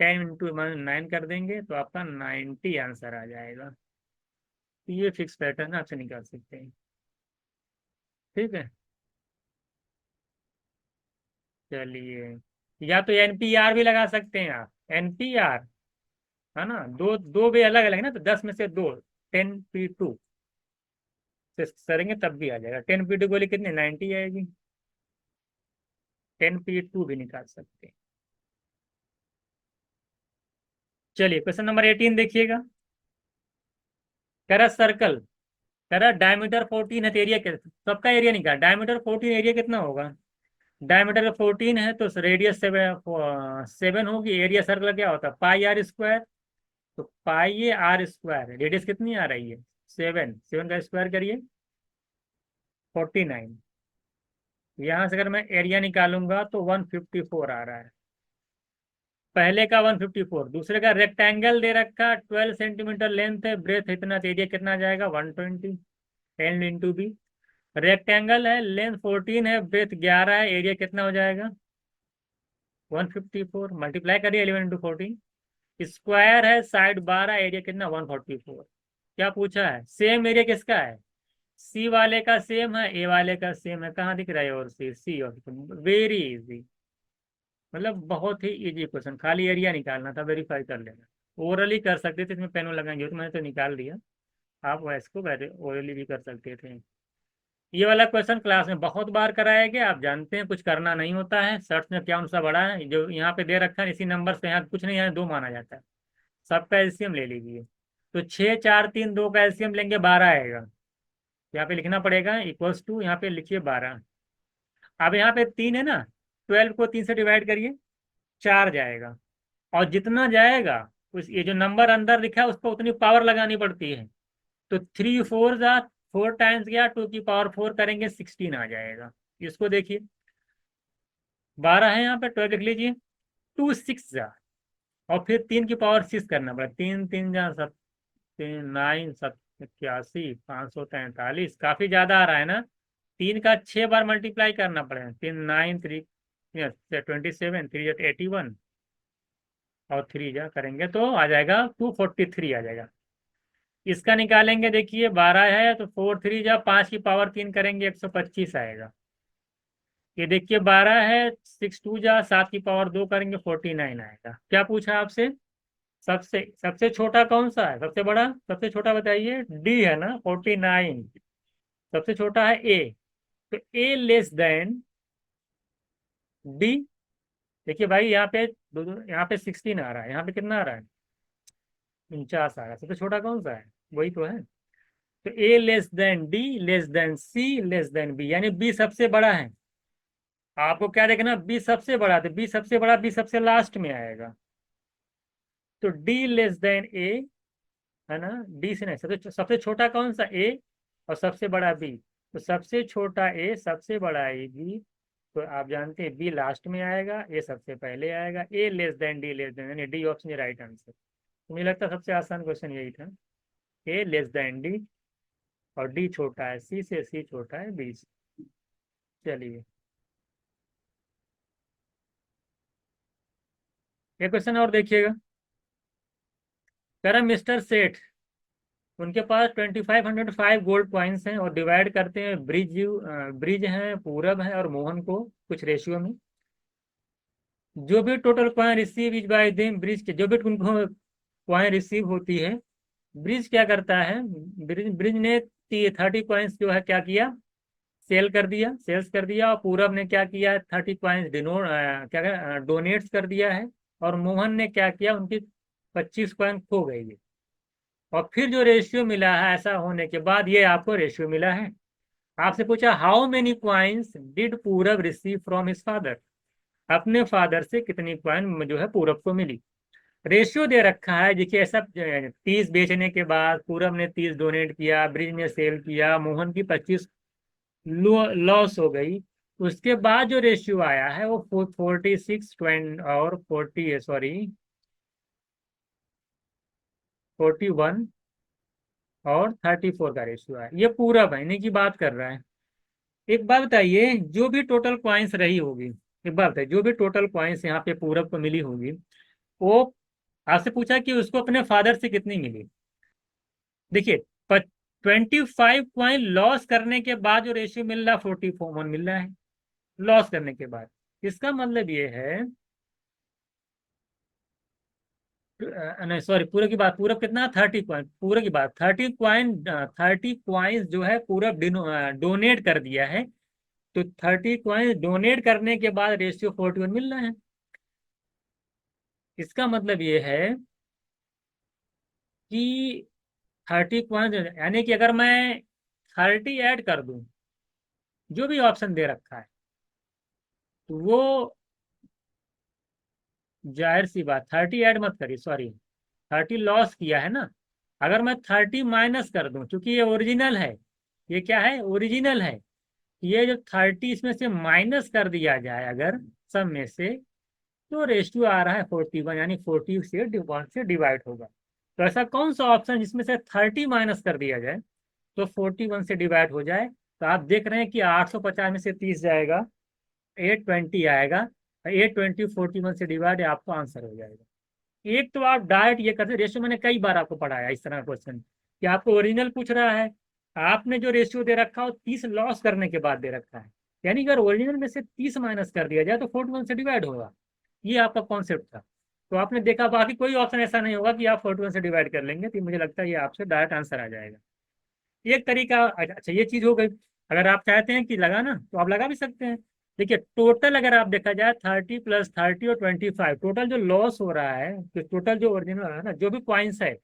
A: 10 × 9 कर देंगे तो आपका 90 आंसर आ जाएगा। तो ये फिक्स पैटर्न आपसे निकाल सकते हैं, ठीक है। चलिए, या तो एनपीआर भी लगा सकते हैं आप, एनपीआर, है ना, दो दो भी अलग अलग है ना, तो 10 में से दो, 10p2 से करेंगे तब भी आ जाएगा। 10p2 बोले कितने 90 आएगी, 10p2 भी निकाल सकते हैं। चलिए क्वेश्चन नंबर 18 देखिएगा। कह रहा सर्कल, कह रहा डायमीटर 14 है, तो एरिया सबका एरिया निकाल, डायमीटर 14 एरिया कितना होगा, डायमीटर 14 है तो रेडियस 7 होगी, एरिया सर्कल क्या होता है πr², तो πr², रेडियस कितनी आ रही है 7, 7 का स्क्वायर करिए 49। यहाँ से अगर मैं एरिया निकालूंगा तो 154 आ रहा है, पहले का 154, दूसरे का रेक्टेंगल दे रखा 12 सेंटीमीटर लेंथ है, ब्रेथ इतना, तो एरिया कितना आ जाएगा 120, एल इंटू बी। रेक्टेंगल है, लेंथ 14 है, ब्रेथ 11 है, एरिया कितना हो जाएगा 154, मल्टीप्लाई करिए 11 × 14। स्क्वायर है, साइड 12, एरिया कितना 144। क्या पूछा है, सेम एरिया किसका है, सी वाले का सेम है, ए वाले का सेम है, कहाँ दिख रहा है और सी और वेरी इजी, मतलब बहुत ही इजी क्वेश्चन, खाली एरिया निकालना था, वेरीफाई कर लेना। ओरली कर सकते थे, इसमें पेनो लगाएंगे तो मैंने तो निकाल दिया, आप इसको ओरली भी कर सकते थे। ये वाला क्वेश्चन क्लास में बहुत बार कराया गया, आप जानते हैं कुछ करना नहीं होता है, सर्च में क्या उनसा बड़ा है, जो यहाँ पे दे रखा है इसी नंबर से, यहाँ कुछ नहीं, यहाँ 2 माना जाता है। सबका एलसीएम ले लीजिए, तो 6 4 3 2 का एलसीएम लेंगे 12 आएगा, यहाँ पे लिखना पड़ेगा इक्वल्स टू, यहाँ पे लिखिए 12। अब यहाँ पे 3 है ना, 12 को 3 से डिवाइड करिए, 4 जाएगा, और जितना जाएगा उस ये जो नंबर अंदर लिखा है उस पर उतनी पावर लगानी पड़ती है। तो 3 4 जा 4 टाइम्स गया, 2 की पावर 4 करेंगे 16 आ जाएगा। इसको देखिए 12 है यहाँ पे, 12 लिख लीजिए, 2 6 जा, और फिर 3 की पावर 6 करना पड़ेगा, 3 3 जा 7, 3 9 7 81, 543, काफी ज्यादा आ रहा है ना। 3 का 6 बार मल्टीप्लाई करना पड़ेगा, 3 9 3 27, 3 81, और 3 जा करेंगे तो आ जाएगा 243 आ जाएगा। इसका निकालेंगे, देखिए 12 है तो 4 3 जा 5 की पावर 3 करेंगे 125 आएगा। ये देखिए 12 है, 6 2 जा 7 की पावर 2 करेंगे 49 आएगा। क्या पूछा आपसे, सबसे सबसे छोटा कौन सा है, सबसे बड़ा, सबसे छोटा बताइए, डी है ना, 49। सबसे छोटा है ए, तो ए लेस देन डी। देखिए भाई यहाँ पे यहाँ पे 16 आ रहा है, यहाँ पे कितना आ रहा है, 49 आ रहा है। सबसे छोटा कौन सा है, वही तो है। तो A less than D less than C less than B, यानी बी सबसे बड़ा है। आपको क्या देखना, बी सबसे बड़ा, तो बी सबसे बड़ा, बी सबसे लास्ट में आएगा। तो डी लेस देन ए, है ना, डी से नहीं, सबसे सबसे छोटा कौन सा, ए, और सबसे बड़ा बी। तो सबसे छोटा ए, सबसे बड़ा ए बी, तो आप जानते हैं बी लास्ट में आएगा, ए सबसे पहले आएगा। A less than D less than, यानी डी ऑप्शन राइट आंसर। तो मुझे लगता है सबसे आसान क्वेश्चन यही था, ए लेस देन डी, और डी छोटा है सी से, सी छोटा है बी से। चलिए एक क्वेश्चन और देखिएगा। कह रहा मिस्टर सेठ, उनके पास 2505 गोल्ड कॉइन्स हैं और डिवाइड करते हैं ब्रिज, ब्रिज हैं, पूरब है और मोहन को कुछ रेशियो में। जो भी total coin receive is by them, bridge के जो भी उनको कॉइन रिसीव होती है, ब्रिज क्या करता है, ब्रिज ब्रिज ने 30 कॉइन्स जो है क्या किया, सेल कर दिया, सेल्स कर दिया। और पूरब ने क्या किया, 30 कॉइन्स क्या डोनेट्स कर दिया है। और मोहन ने क्या किया, उनकी 25 कॉइन खो गई है। और फिर जो रेशियो मिला है, ऐसा होने के बाद ये आपको रेशियो मिला है। आपसे पूछा हाउ मेनी क्वाइंस डिड पूरब रिसीव फ्रॉम हिज फादर, अपने फादर से कितनी क्वाइन जो है पूरब को मिली। रेशियो दे रखा है, देखिए सब 30 बेचने के बाद पूरब ने 30 डोनेट किया, ब्रिज ने सेल किया, मोहन की 25 लॉस हो गई। उसके बाद जो रेशियो आया है वो 46 और 40, सॉरी 41 और 34 का रेशियो है। ये पूरा महीने की बात कर रहा है। एक बात बताइए, जो भी टोटल कॉइन्स रही होगी, एक बात बताइए, जो भी टोटल कॉइन्स यहाँ पे पूरब को मिली होगी, वो आपसे पूछा कि उसको अपने फादर से कितनी मिली। देखिए 25 कॉइन लॉस करने के बाद जो रेशियो मिल रहा है 44 मिल रहा है, लॉस करने के बाद। इसका मतलब ये है, नहीं सॉरी, पूरे की बात, पूरब कितना, 30 कॉइन, पूरे की बात 30 कॉइन, 30 कॉइन्स जो है पूरब डोनेट कर दिया है। तो 30 कॉइन्स डोनेट करने के बाद रेशियो 41 मिल रहा है। इसका मतलब ये है कि 30 कॉइन्स, यानी कि अगर मैं 30 ऐड कर दूं, जो भी ऑप्शन दे रखा है, तो वो जाहिर सी बात, 30 ऐड मत करिए, सॉरी 30 लॉस किया है ना। अगर मैं 30 माइनस कर दूं, क्योंकि ये ओरिजिनल है, ये क्या है, ओरिजिनल है, ये जो 30 इसमें से माइनस कर दिया जाए अगर सब में से, तो रेशियो आ रहा है 41, यानी 40 से 1 से डिवाइड होगा। तो ऐसा कौन सा ऑप्शन जिसमें से 30 माइनस कर दिया जाए तो 41 से डिवाइड हो जाए। तो आप देख रहे हैं कि 850 में से 30 जाएगा, 820 आएगा, 820 41 से डिवाइड, आपको आंसर हो जाएगा। एक तो आप डायरेक्ट ये करते, रेशियो मैंने कई बार आपको पढ़ाया इस तरह का क्वेश्चन, कि आपको ओरिजिनल पूछ रहा है, आपने जो रेशियो दे रखा हो 30 लॉस करने के बाद दे रखा है, यानी अगर ओरिजिनल में से 30 माइनस कर दिया जाए तो 41 से डिवाइड होगा। ये आपका कॉन्सेप्ट था। तो आपने देखा, बाकी कोई ऑप्शन ऐसा नहीं होगा कि आप 41 से डिवाइड कर लेंगे, तो मुझे लगता है ये आपसे डायरेक्ट आंसर आ जाएगा। एक तरीका, अच्छा ये चीज हो गई। अगर आप चाहते हैं कि लगाना तो आप लगा भी सकते हैं। देखिए टोटल अगर आप देखा जाए 30 प्लस 30 और 25, टोटल जो लॉस हो रहा है, तो टोटल जो ओरिजिनल है ना, जो भी कॉइन्स है,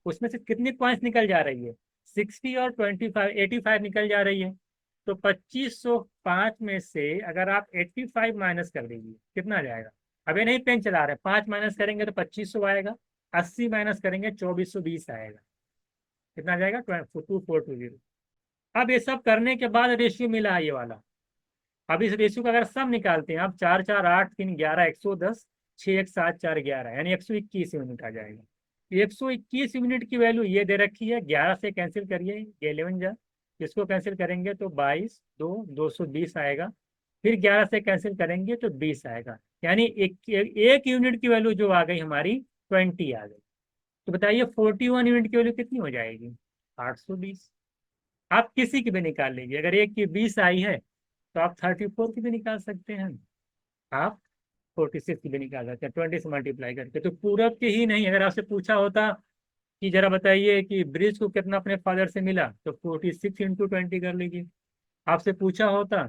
A: उसमें से कितनी कॉइन्स निकल जा रही है, 60 और 25, 85 निकल जा रही है। तो 2505 में से अगर आप 85 माइनस कर दीजिए, कितना आ जाएगा। अभी नहीं पेन चला रहे, 5 माइनस करेंगे तो 2500 आएगा, 80 माइनस करेंगे 2420 आएगा। कितना आ जाएगा, 2420। अब ये सब करने के बाद रेशियो मिला है ये वाला। अब इस रेशियो का अगर सब निकालते हैं आप, 4 4 8 3 11 110, 6 1 7 4 11, यानी 121 यूनिट आ जाएगा। 121 यूनिट की वैल्यू ये दे रखी है। 11 से कैंसिल करिए, 11 जा, इसको कैंसिल करेंगे तो 22 2 220 आएगा। फिर 11 से कैंसिल करेंगे तो 20 आएगा, यानी एक यूनिट की वैल्यू जो आ गई हमारी 20 आ गई। तो बताइए 41 यूनिट की वैल्यू कितनी हो जाएगी, 820। आप किसी की भी निकाल लीजिए, अगर एक की 20 आई है तो आप 34 की भी निकाल सकते हैं। आप 46 भी निकाल सकते हैं 20 से मल्टीप्लाई करके। तो पूरब के ही नहीं, अगर आपसे पूछा होता कि जरा बताइए कि ब्रिज को कितना अपने फादर से मिला, तो 46 × 20 कर लीजिए। आपसे पूछा होता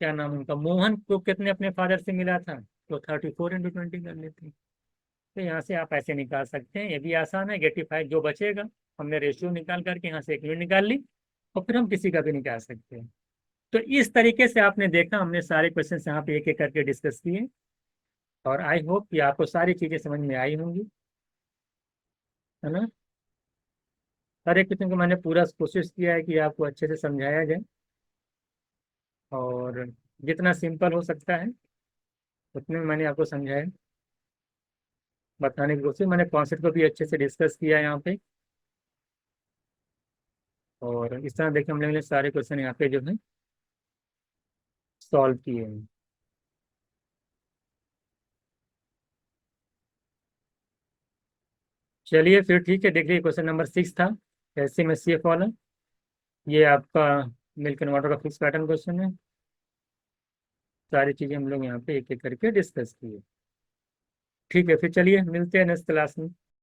A: क्या नाम उनका, मोहन को कितने अपने फादर से मिला था, तो 34 × 20 कर लेते। तो यहाँ से आप ऐसे निकाल सकते हैं, ये भी आसान है। 85 जो बचेगा, हमने रेशियो निकाल करके यहाँ से एक यूनिट निकाल ली, और फिर हम किसी का भी निकाल सकते हैं। तो इस तरीके से आपने देखा, हमने सारे क्वेश्चन यहाँ पे एक एक करके डिस्कस किए, और आई होप कि आपको सारी चीजें समझ में आई होंगी, है ना। हर एक क्वेश्चन को मैंने पूरा कोशिश किया है कि आपको अच्छे से समझाया जाए, और जितना सिंपल हो सकता है उतने में मैंने आपको समझाया, बताने की कोशिश। मैंने कॉन्सेप्ट को भी अच्छे से डिस्कस किया यहाँ पे, और इस तरह देखिए हम लोगों ने सारे क्वेश्चन यहाँ पे जो है सॉल्व किए हैं। चलिए फिर ठीक है, देखिए क्वेश्चन नंबर 6 था, SMSCF वाला। ये आपका मिल्क एंड वाटर का फिक्स पैटर्न क्वेश्चन है। सारी चीज़ें हम लोग यहाँ पे एक एक करके डिस्कस किए। ठीक है, फिर चलिए मिलते हैं नेक्स्ट क्लास में।